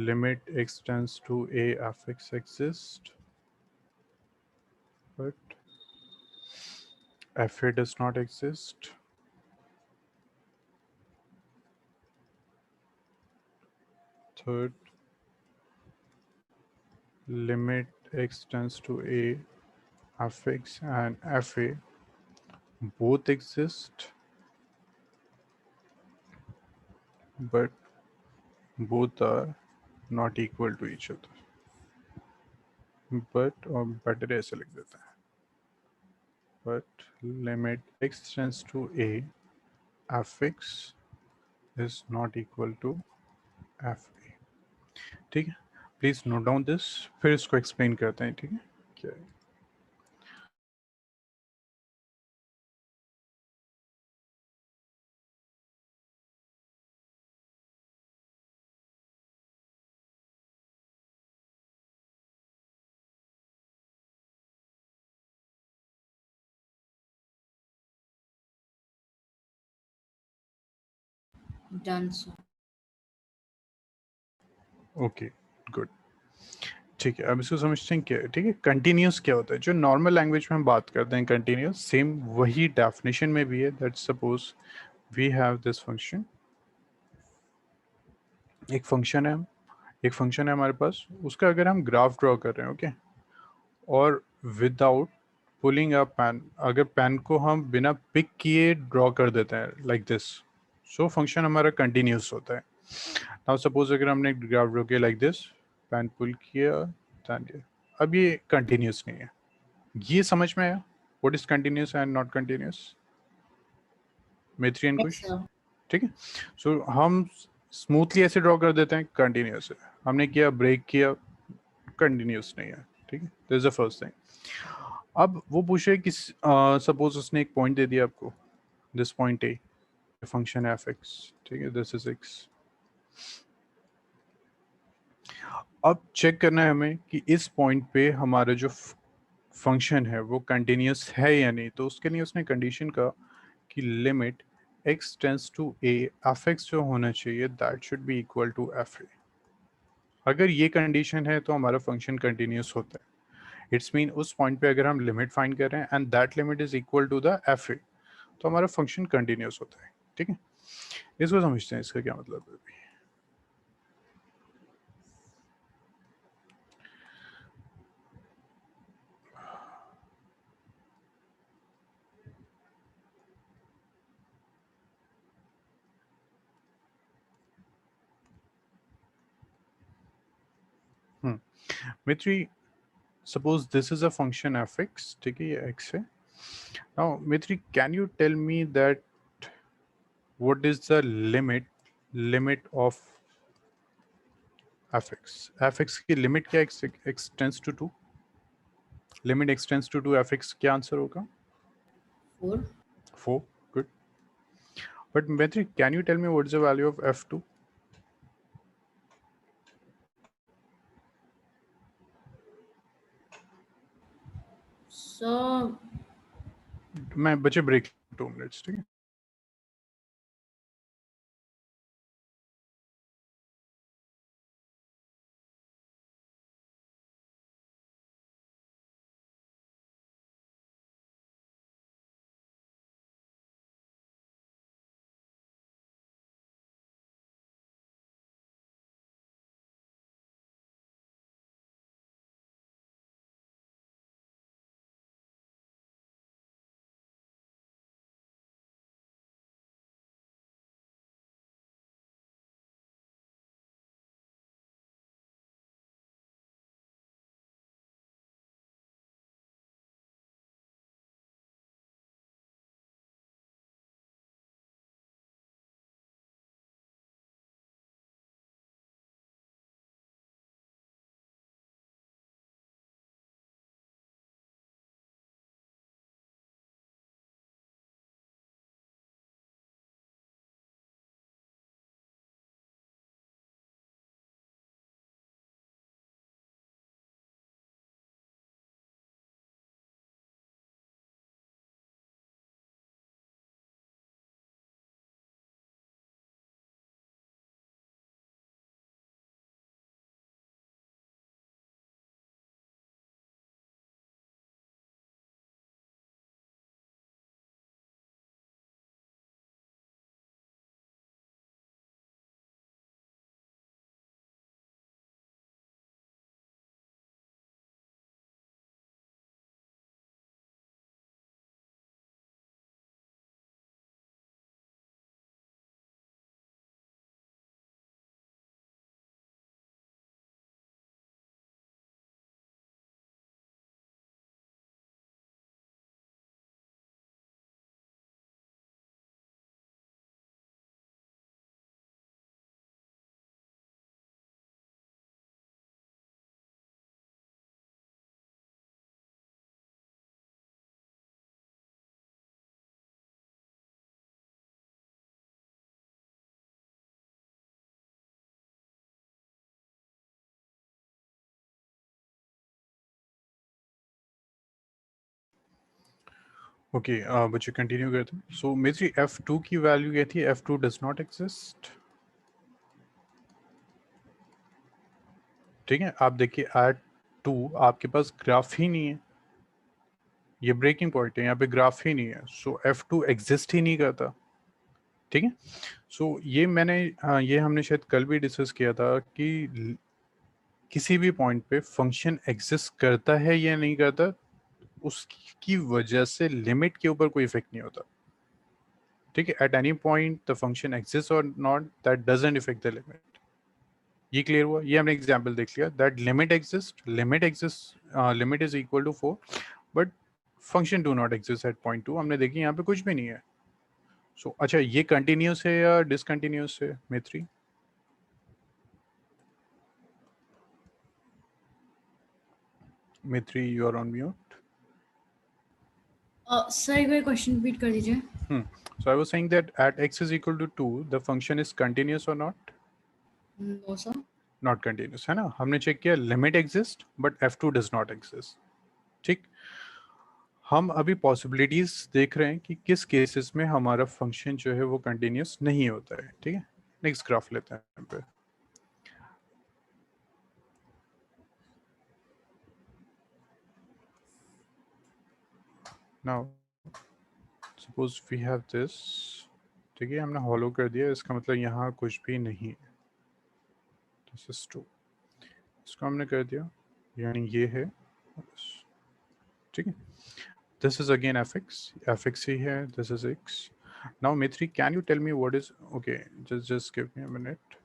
limit x tends to a fx exist but fa does not exist. Third, limit x tends to a fx and fa both exist but both are not equal to each other. But or better ऐसे लिख देते हैं, but limit x tends to a fx is not equal to fa. ठीक है. Please note down this, फिर इसको explain करते हैं. ठीक है. क्या है? Done sir. Okay good. ठीक है. अब इसको समझते हैं क्या है. ठीक है. कंटिन्यूस क्या होता है? जो नॉर्मल लैंग्वेज में हम बात करते हैं कंटिन्यूस, सेम वही डेफिनेशन में भी है. That suppose we have this function. एक फंक्शन है हमारे पास, उसका अगर हम ग्राफ ड्रॉ कर रहे हैं, ओके, और विदाउट पुलिंग अ पेन, अगर पेन को हम बिना पिक किए ड्रॉ कर देते हैं लाइक दिस, सो फंक्शन हमारा कंटिन्यूस होता है. नाउ सपोज अगर हमने ग्राफ ड्रॉ किया लाइक दिस, पेन पुल किया, अब ये कंटिन्यूस नहीं है. ये समझ में आया what is continuous and not continuous? Maitri and Yes, Kush, sir. ठीक है। सो हम स्मूथली ऐसे ड्रॉ कर देते हैं, कंटिन्यूस है। हमने किया, ब्रेक किया, कंटिन्यूस नहीं है, ठीक है। This is the first thing. अब वो पूछे कि सपोज उसने एक पॉइंट दे दिया आपको, this point A, function F x, ठीक है, दिस इज एक्स। अब चेक करना है हमें कि इस पॉइंट पे हमारा जो फंक्शन है वो कंटिन्यूस है या नहीं। तो उसके लिए उसने कंडीशन का कि limit x tends to a f x जो होना चाहिए that should be equal to f a. अगर ये कंडीशन है तो हमारा फंक्शन कंटिन्यूस होता है। इट्स मीन उस पॉइंट पे अगर हम लिमिट फाइंड कर रहे हैं and that limit is equal to the f a, तो हमारा फंक्शन कंटिन्यूस होता है, ठीक है। इसको समझते हैं, इसका क्या मतलब है अभी। मित्री, suppose this is a function fx, ठीक है, ये x है। now Mitri, can you tell me that what is the limit of fx की लिमिट क्या, x tends to 2, limit x tends to 2 fx क्या आंसर होगा? 4. 4, good. But Mitri, can you tell me what is the value of f2? So, मैं बचे break 2 minutes, ठीक है। Okay, बच्चे continue करते हैं। सो मित्री, f2 की वैल्यू क्या थी? f2 डज नॉट एग्जिस्ट, ठीक है। आप देखिए एट 2 आपके पास ग्राफ ही नहीं है, ये ब्रेकिंग पॉइंट है, यहाँ पे ग्राफ ही नहीं है, सो f2 एग्जिस्ट ही नहीं करता, ठीक है। सो ये मैंने ये हमने शायद कल भी डिस्कस किया था कि किसी भी पॉइंट पे फंक्शन एग्जिस्ट करता है या नहीं करता, उसकी वजह से लिमिट के ऊपर कोई इफेक्ट नहीं होता, ठीक है। At any point the function exist और not, that doesn't effect the limit. ये क्लियर हुआ? ये हमने एग्जांपल देख लिया that limit exist, limit is equal to 4 but function do not exist at point 2। हमने देखी यहाँ पे कुछ भी नहीं है, सो अच्छा ये कंटिन्यूस है या डिसकंटिन्यूस है Maitri? Maitri you are on mute. Sir एक बार क्वेश्चन रिपीट कर दीजिए. So I was saying that at x is equal to 2 the function is continuous or not? No sir. Not continuous है ना. हमने चेक किया limit exist but f2 does not exist. ठीक. हम अभी पॉसिबिलिटीज देख रहे हैं कि किस केसेस में हमारा फंक्शन जो है वो कंटिन्यूस नहीं होता है. ठीक है. नेक्स्ट ग्राफ लेते हैं यहाँ पे. Now suppose we have this. ठीक है. हमने हॉलो कर दिया. इसका मतलब यहाँ कुछ भी नहीं है. This is 2. इसको हमने कर दिया यानी ये है. ठीक है. This is again fx. Fx here. This is x. Now Mithri, can you tell me what is okay? Just give me a minute.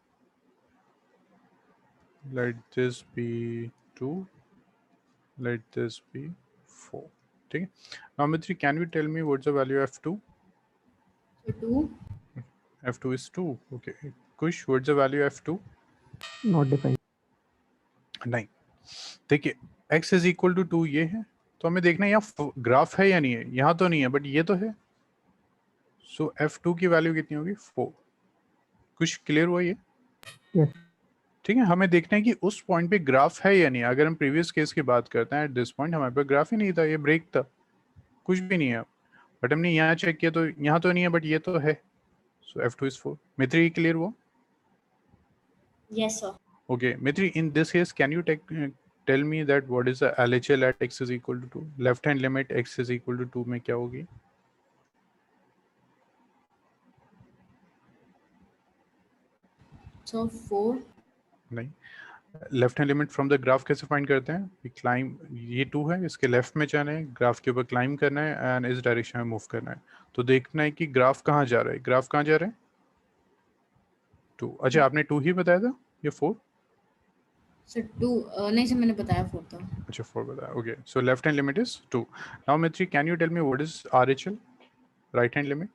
Let this be 2. Let this be 4. Okay. Now Mithri, can you tell me what's the value of f2? So 2. F2 is 2. Okay. Kush, what's the value of f2? Not defined. नहीं. देखिए x is equal to 2 ये है. तो हमें देखना है यहाँ graph है या नहीं है. यहाँ तो नहीं है बट ये तो है. सो f2 की वैल्यू कितनी होगी? 4. कुछ क्लियर हुआ ये? Yes. ठीक है. हमें देखना है कि उस पॉइंट पे ग्राफ है या नहीं. अगर हम प्रीवियस केस की बात करते हैं एट दिस पॉइंट हमारे पास ग्राफ ही नहीं था. ये ब्रेक था. कुछ भी नहीं है. बट हमने यहाँ चेक किया तो यहाँ तो नहीं है बट ये तो है. So f2 is 4. Maitri clear हुआ? Yes sir. Okay Maitri, in this case can you tell me that what is the LHL at x is equal to 2? Left hand limit x is equal to 2 में क्या होगी? So 4. नहीं. Left hand limit from the graph कैसे find करते हैं? We claim. ये 2 है. इसके लेफ्ट में जाना है. ग्राफ के ऊपर क्लाइम करना है एंड इस डायरेक्शन में मूव करना है. तो देखना है कि ग्राफ कहाँ जा रहा है. ग्राफ कहाँ जा रहा है? 2. अच्छा आपने 2 ही बताया था ये 4? सर 2 नहीं सर मैंने बताया 4 था. अच्छा 4 बताया. Okay. So left hand limit is 2. Now Maitri, can you tell me what is RHL? Right hand limit?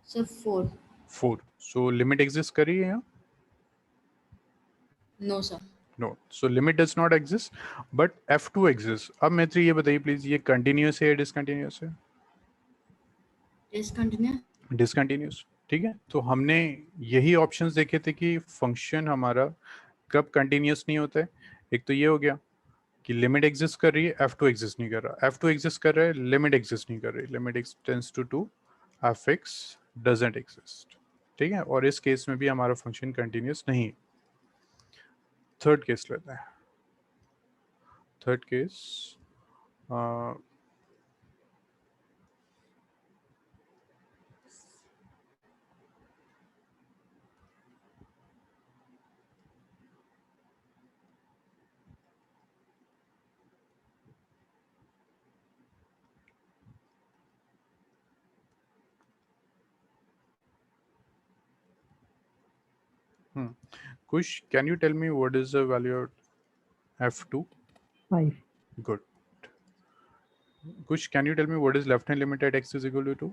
Sir 4. 4. So limit exist कर रही है यहाँ? No sir. No. So limit does not exist but f2 exist. अब मित्री ये बताइए please, ये continuous है या डिसकंटिन्यूस है? डिसकंटिन्यू. डिसकंटिन्यूस. ठीक है. तो हमने यही ऑप्शंस देखे थे कि फंक्शन हमारा कब कंटिन्यूस नहीं होता है. एक तो ये हो गया कि लिमिट एग्जिस्ट कर रही है, f2 एग्जिस्ट नहीं कर रहा. f2 एग्जिस्ट कर रहा है, लिमिट एग्जिस्ट नहीं कर रही. Limit x tends to 2, fx doesn't exist. ठीक है. और इस केस में भी हमारा फंक्शन कंटिन्यूस नहीं. थर्ड केस लेते हैं. Third case Kush, can you tell me what is the value of f2? 5. Good. Kush, can you tell me what is left hand limit at x is equal to 2?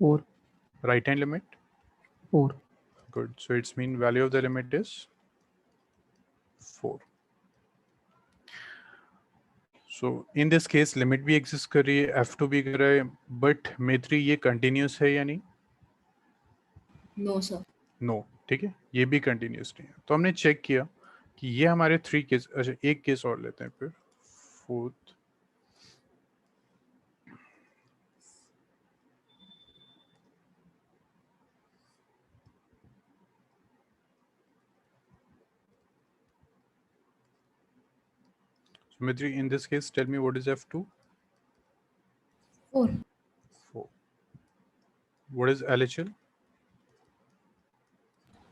4. Right hand limit? 4. Good. So its mean value of the limit is 4. So in this case limit भी exist कर रही है, f2 भी कर रहा है, but मेत्री ये continuous है या नहीं? No sir. No. ठीक है. ये भी continuous नहीं है. तो हमने चेक किया कि ये हमारे 3 केस. अच्छा एक केस और लेते हैं फिर. Fourth. Mitri, in this case, tell me what is f2? 4. 4. What is LHL?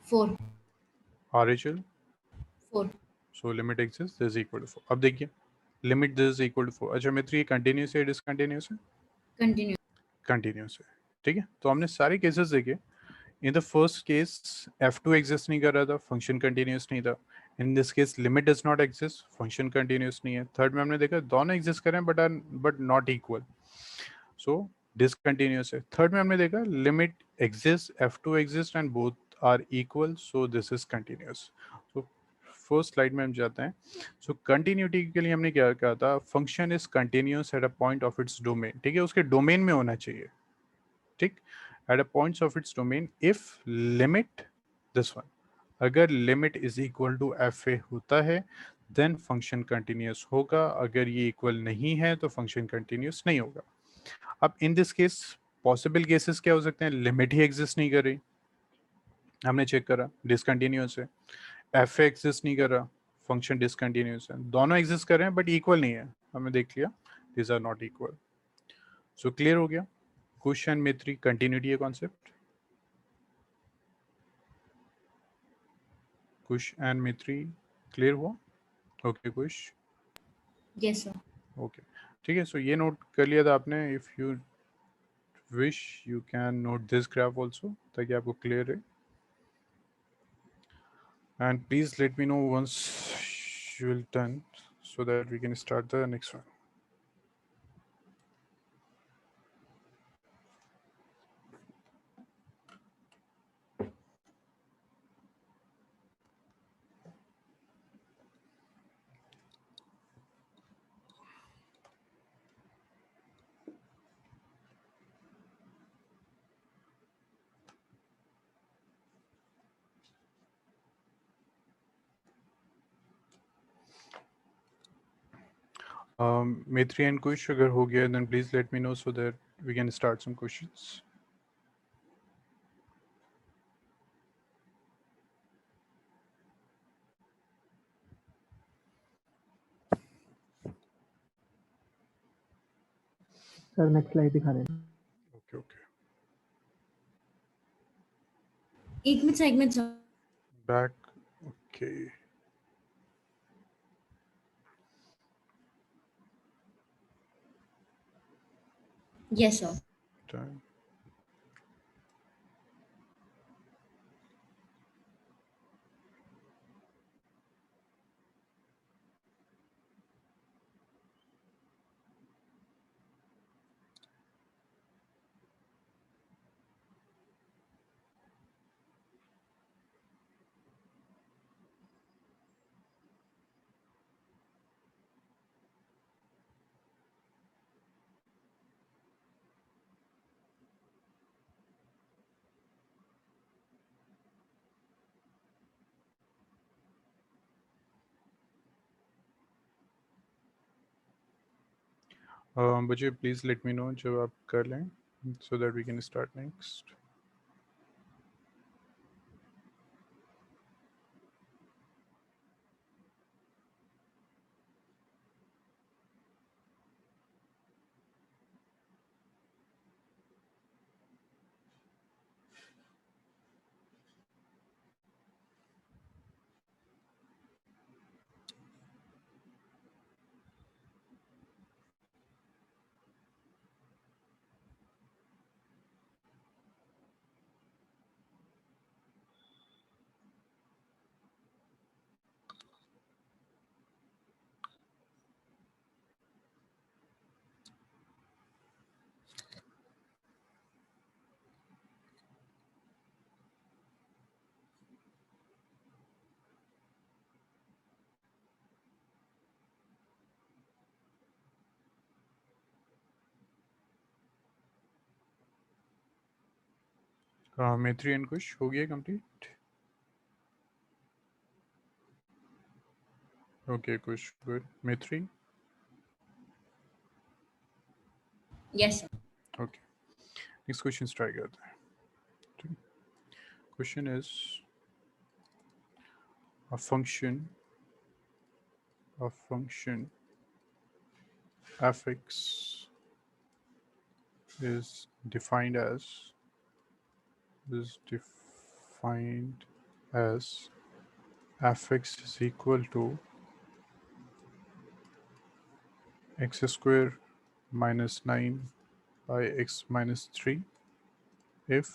4. RHL? 4. So limit exists, this is equal to 4. अब देखिए limit this is equal to 4. अच्छा मित्री ये continuous है discontinuous है? कंटिन्यू. Continuous है. ठीक है. तो हमने सारे केसेस देखे. In the first case f2 exist नहीं कर रहा था, function continuous नहीं था. In this case limit does not exist, function continuous नहीं है. Third में हमने देखा दोनों exist कर रहे हैं but not equal. So discontinuous है। थर्ड में हमने देखा limit exist, f2 exist and both are equal, so this is continuous. तो फर्स्ट स्लाइड में हम जाते हैं। सो कंटिन्यूटी के लिए हमने क्या कहा था, function is continuous at a point of its domain, ठीक है, उसके डोमेन में होना चाहिए, ठीक, at a points of its domain if limit this one, अगर limit is equal to f a होता है देन फंक्शन कंटिन्यूस होगा, अगर ये इक्वल नहीं है तो फंक्शन कंटिन्यूस नहीं होगा। अब इन दिस केस पॉसिबल केसेस क्या हो सकते हैं, लिमिट ही एग्जिस्ट नहीं कर रही, हमने चेक करा डिसकंटिन्यूस है, एफ ए एग्जिस्ट नहीं कर रहा, फंक्शन डिसकंटिन्यूस है, दोनों एग्जिस्ट कर रहे हैं बट इक्वल नहीं है, हमने देख लिया this are not equal. So clear हो गया, कुश एंड मेत्री कंटिन्यूटी है concept, Kush and Maitri clear हुआ? Okay Kush, yes sir. Okay ठीक है। सो ये नोट कर लिया था आपने, if you wish you can note this graph also ताकि आपको क्लियर है, and please let me know once you will done so that we can start the next one. Maitri and Kush, agar ho gaya, then please let me know so that we can start some questions. Sir next slide दिखा देना। Okay, okay. एक minute sir. Back. Okay. Yes sir. Done. बच्चे please let me know जब आप कर लें so that we can start next. Maitri and Kush हो गया complete? Okay, Kush, good. Maitri? Yes sir. Okay. Next question try करते हैं. Question is a function fx is defined as fx is equal to x square minus 9 by x minus 3 if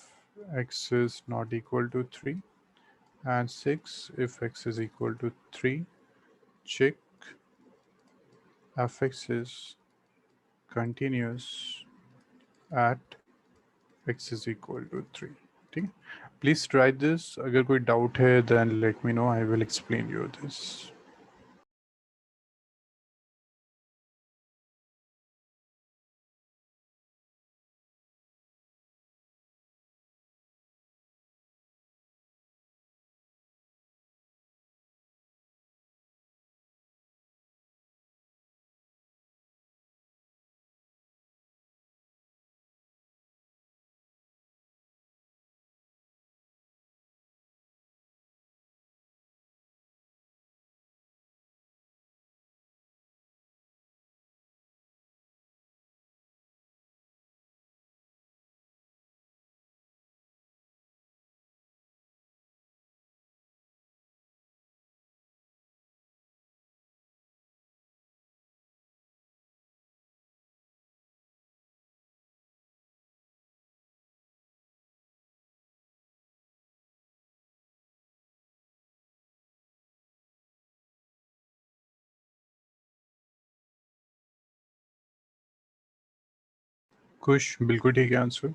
x is not equal to 3, and 6 if x is equal to 3. Check fx is continuous at x is equal to 3. ठीक है, please try this. अगर कोई doubt है then let me know, I will explain you this. Kush, बिल्कुल ठीक है answer.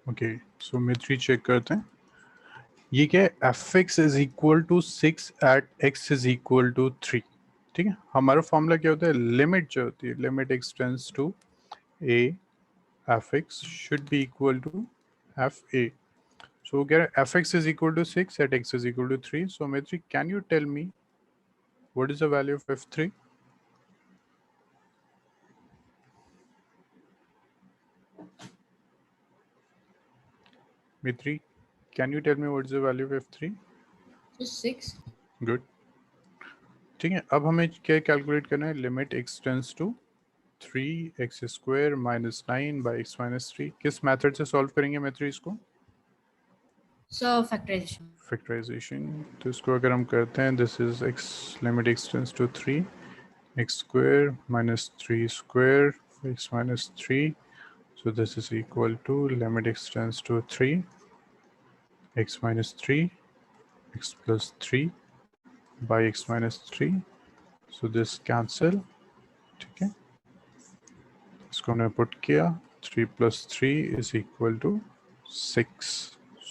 Okay, so Maitri check करते हैं. ये क्या है, f x is equal to 6 at x is equal to 3. ठीक है, हमारा फॉर्मूला क्या होता है, लिमिट जो होती है, limit x tends to a f x should be equal to f a. So get fx is equal to 6 at x is equal to 3. So Maitri, can you tell me what is the value of f3? Maitri, can you tell me what is the value of f3? Just 6. Good. ठीक है, अब हमें क्या calculate करना है, limit x tends to 3x square minus 9 by x minus 3. किस method से solve करेंगे मैत्री इसको? So factorization. फैक्टराइजेशन. तो इसको अगर हम करते हैं, this is x, limit x tends to 3x square minus 3 square x minus 3. So this is equal to limit x tends to 3 x minus 3 x plus 3 by x minus 3. So this cancel. ठीक है, इसको हमने put किया, 3 plus 3 is equal to 6.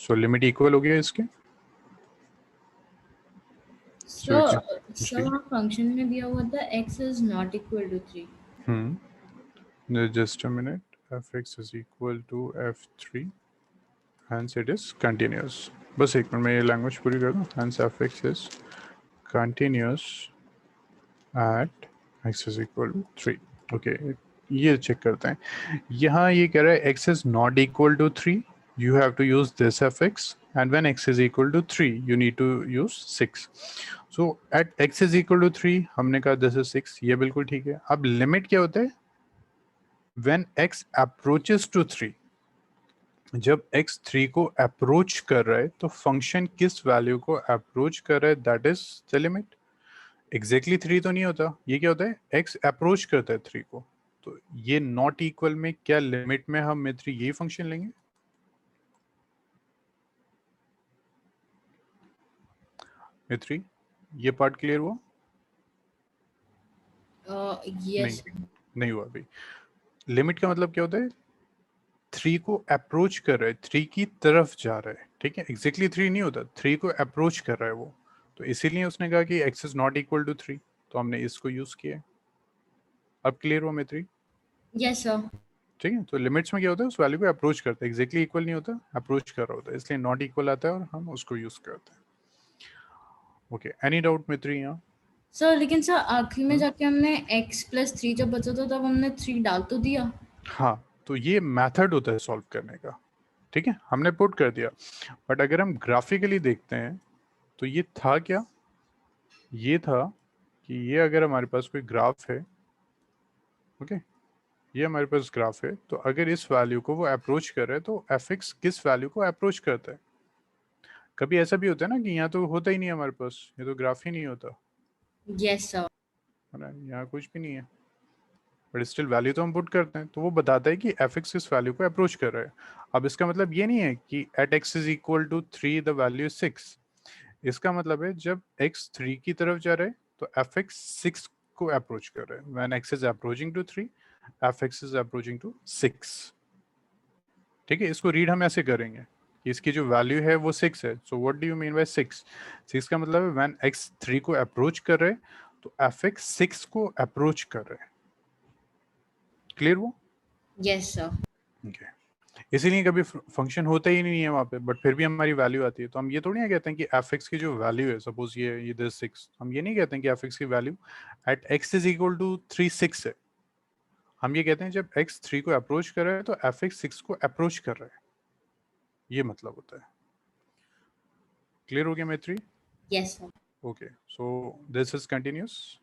So limit equal हो गया इसके. So जी. वहाँ function में दिया हुआ था x is not equal to 3. Just a minute. fx is equal to f3. Hence it is continuous. बस एक मिनट में ये लैंग्वेज पूरी कर दूँ. Hence fx is continuous at x is equal to 3. Okay, ये चेक करते हैं. यहाँ ये कह रहा है x is not equal to 3, you have to use this fx, and when x is equal to 3 you need to use 6. so at x is equal to 3 हमने कहा this is 6. ये बिल्कुल ठीक है. अब लिमिट क्या होता है, when x approaches to 3, जब x 3 को अप्रोच कर रहा है तो फंक्शन किस वैल्यू को अप्रोच कर रहा है, that is the limit. Exactly 3 तो नहीं होता, ये क्या होता है, x अप्रोच करता है 3 को. तो ये नॉट इक्वल में क्या लिमिट में हम मित्र यही फंक्शन लेंगे. मित्री, ये पार्ट क्लियर हुआ? Yes. नहीं हुआ अभी. लिमिट का मतलब क्या होता है, 3 को अप्रोच कर रहा है, 3 की तरफ जा रहा है. ठीक है, एग्जैक्टली 3 नहीं होता, 3 को अप्रोच कर रहा है वो. तो इसीलिए उसने कहा कि x is not equal to 3, तो हमने इसको यूज किया. अब क्लियर हुआ मित्री? Yes sir. ठीक है, तो लिमिट्स में क्या होता है, उस वैल्यू को अप्रोच करता है, एग्जैक्टली इक्वल नहीं होता, अप्रोच कर रहा होता है, इसलिए नॉट इक्वल आता है और हम उसको यूज करते हैं. ओके, एनी डाउट मित्री यहाँ? सर लेकिन सर आखिरी में जाके हमने x plus 3 जब बचा था तब हमने 3 डाल तो दिया. हाँ, तो ये मेथड होता है सॉल्व करने का. ठीक है, हमने पुट कर दिया. बट अगर हम ग्राफिकली देखते हैं तो ये था क्या, ये था कि ये अगर हमारे पास कोई ग्राफ है, ओके, ये हमारे पास ग्राफ है, तो अगर इस वैल्यू को वो अप्रोच कर रहा है तो एफ एक्स किस वैल्यू को अप्रोच करता है. कभी ऐसा भी होता है ना कि यहाँ तो होता ही नहीं है हमारे पास, ये तो ग्राफ ही नहीं होता Yes sir. है ना, यहाँ कुछ भी नहीं है. बट स्टिल वैल्यू तो हम पुट करते हैं, तो वो बताता है कि एफ एक्स इस वैल्यू को अप्रोच कर रहा है। अब इसका मतलब ये नहीं है कि at x is equal to 3 the value is 6। इसका मतलब है जब x 3 की तरफ जा रहा है तो एफ एक्स 6 को अप्रोच कर रहा है। When x is approaching to 3, f x is approaching to 6। ठीक है, इसको रीड हम ऐसे करेंगे कि इसकी जो वैल्यू है वो 6 है। So what do you mean by 6? 6 का मतलब है व्हेन x 3 को अप्रोच कर रहे हैं तो एफ एक्स 6 को अप्रोच कर रहे हैं। क्लियर वो? Yes sir. ओके। इसीलिए कभी फंक्शन होता ही नहीं है वहाँ पे, बट फिर भी हमारी वैल्यू आती है। तो हम ये थोड़ी ना कहते हैं कि एफ एक्स की जो वैल्यू है, सपोज ये दिस 6, हम ये नहीं कहते हैं कि एफ एक्स की value at x is equal to 3 6 है। हम ये कहते हैं जब एक्स 3 को अप्रोच कर रहा है तो एफ एक्स 6 को अप्रोच कर रहा है, ये मतलब होता है। क्लियर हो गया Maitri? Yes sir. Okay, so this is continuous.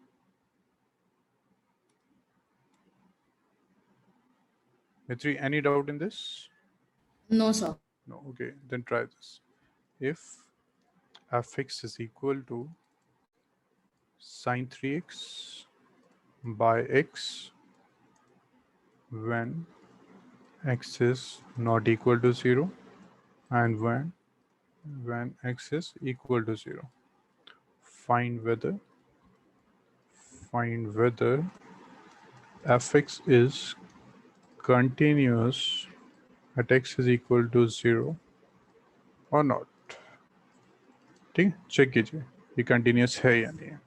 Maitri, any doubt in this? No sir. No. Okay, then try this. If f(x) is equal to sine 3x by x when x is not equal to 0 and when x is equal to 0, find whether f(x) is continuous at x is equal to 0 or not. ठीक है, check कीजिए ये continuous है या नहीं है।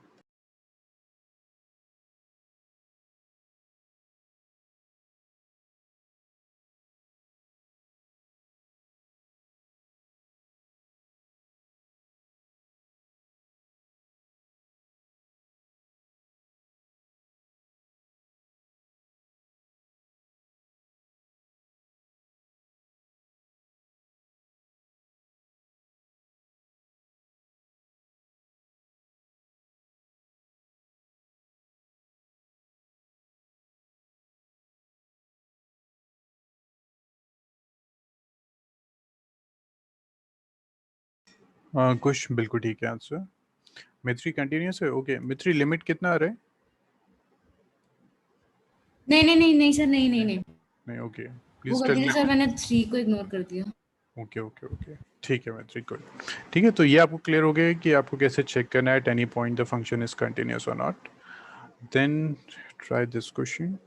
कुछ बिल्कुल ठीक है आंसर। मिथ्री कंटिन्यूस है। ओके मिथ्री, लिमिट कितना आ रहा है? नहीं नहीं नहीं नहीं सर, नहीं नहीं नहीं, नहीं, ओके वो प्लीज टेल गलती मी। से सर मैंने 3 को इग्नोर कर दिया। ओके ओके ओके, ठीक है मैथ्री, गुड। ठीक है, तो ये आपको क्लियर हो गया कि आपको कैसे चेक करना है at any point the function is continuous और not. Then try this question,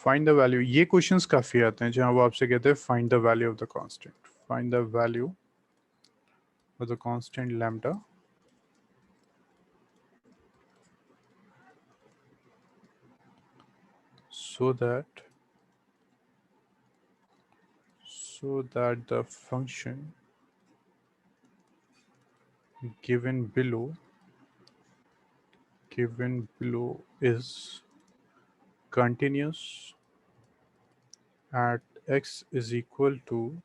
find the value. ये क्वेश्चंस काफ़ी आते हैं जहाँ वो आपसे कहते हैं find the value of the constant, find the value of the constant lambda so that the function given below is continuous at x is equal to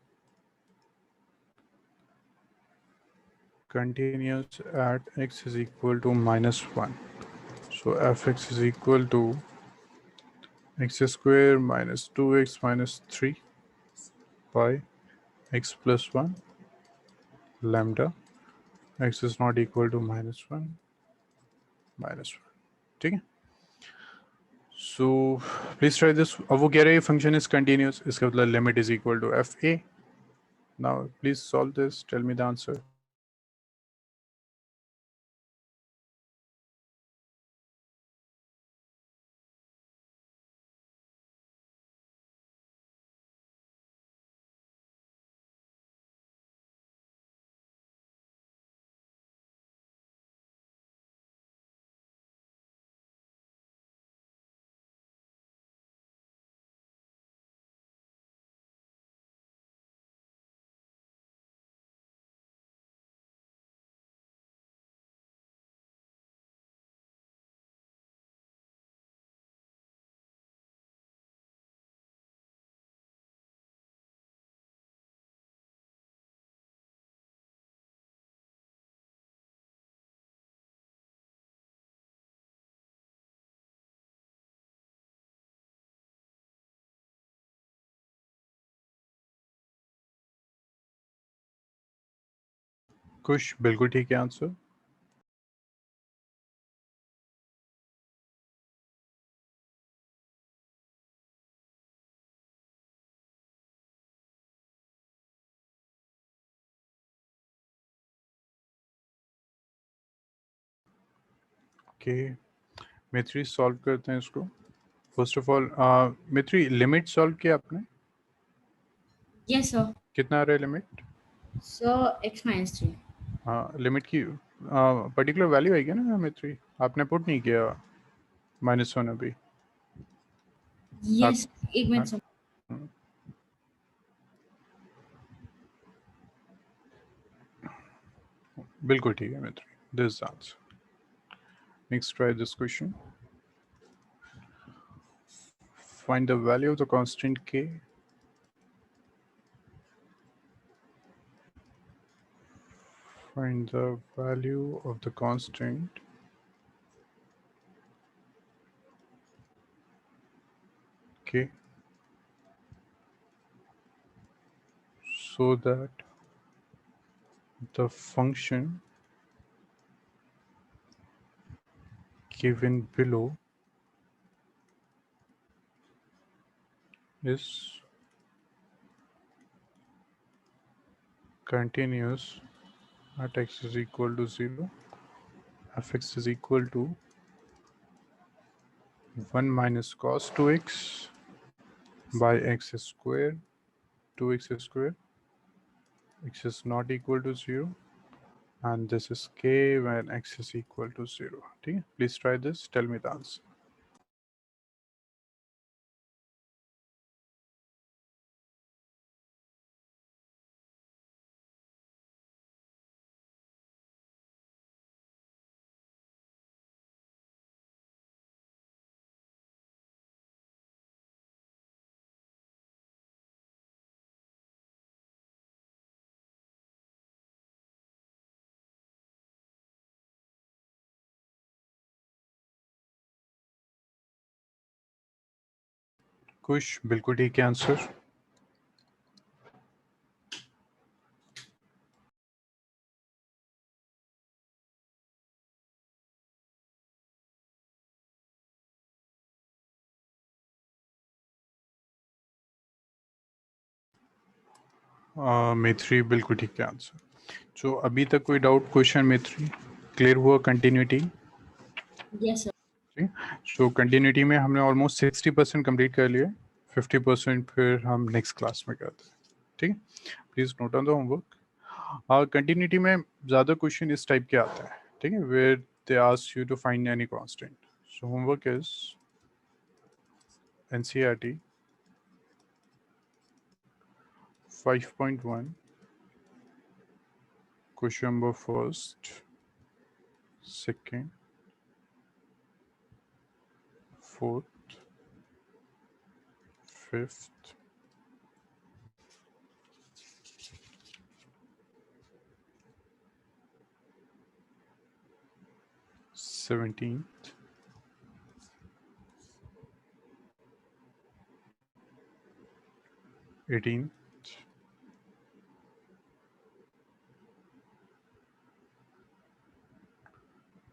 minus 1. So fx is equal to x square minus 2x minus 3 by x plus 1 lambda x is not equal to minus 1 minus 1। ठीक है, so please try this. अब वो कह रहे हैं function is continuous, इसका मतलब limit is equal to f a. Now please solve this, tell me the answer. कुछ बिल्कुल ठीक है आंसर। ओके मित्री सॉल्व करते हैं इसको. First of all Maitri limit solve किया आपने? Yes, sir. कितना आ रहा है लिमिट? So x minus 3. हाँ लिमिट की पर्टिकुलर वैल्यू आएगी ना मित्री? आपने पुट नहीं किया -1 अभी. Yes, एक मिनट sir. बिल्कुल ठीक है Maitri. This answer. Next try this question. Find the value of the constant k. Find the value of the constant k so that the function given below is continuous at x is equal to 0, fx is equal to 1 minus cos 2x by x square 2x square. X is not equal to 0 and this is k when x is equal to 0. Okay? Please try this. Tell me the answer. कुछ बिल्कुल ठीक है answer. मेथ्री बिल्कुल ठीक है answer. जो अभी तक कोई डाउट क्वेश्चन मेथ्री क्लियर हुआ? कंटिन्यूटी. Yes, sir. सो कंटिन्यूटी में हमने ऑलमोस्ट 60% कंप्लीट कर लिया. 50% फिर हम नेक्स्ट क्लास में करते हैं. ठीक है. Please note on the homework. Continuity में ज़्यादा क्वेश्चन इस टाइप के आते हैं. ठीक है. Where they ask you to find any constant. So homework is NCERT 5.1 question number first, second, fourth, fifth, seventeenth, 18th,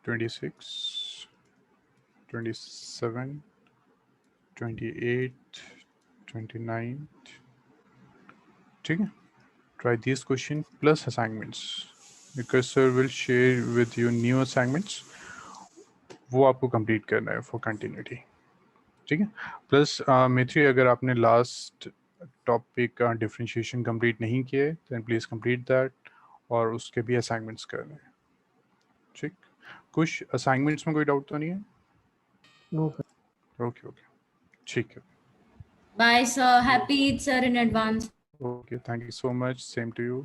26, 27, 28, 29th. ठीक है. Try these questions plus assignments because sir will share with you new assignments. वो आपको complete करना है for continuity. ठीक है. Plus मित्री अगर आपने लास्ट टॉपिक का डिफरेंशिएशन कंप्लीट नहीं किए देन प्लीज कंप्लीट दैट और उसके भी असाइनमेंट्स करने हैं. ठीक. कुछ असाइनमेंट्स में कोई डाउट तो नहीं है? No sir. ओके ओके ठीक है. Bye, sir. Happy Eid, sir, in advance. Okay thank you so much. Same to you.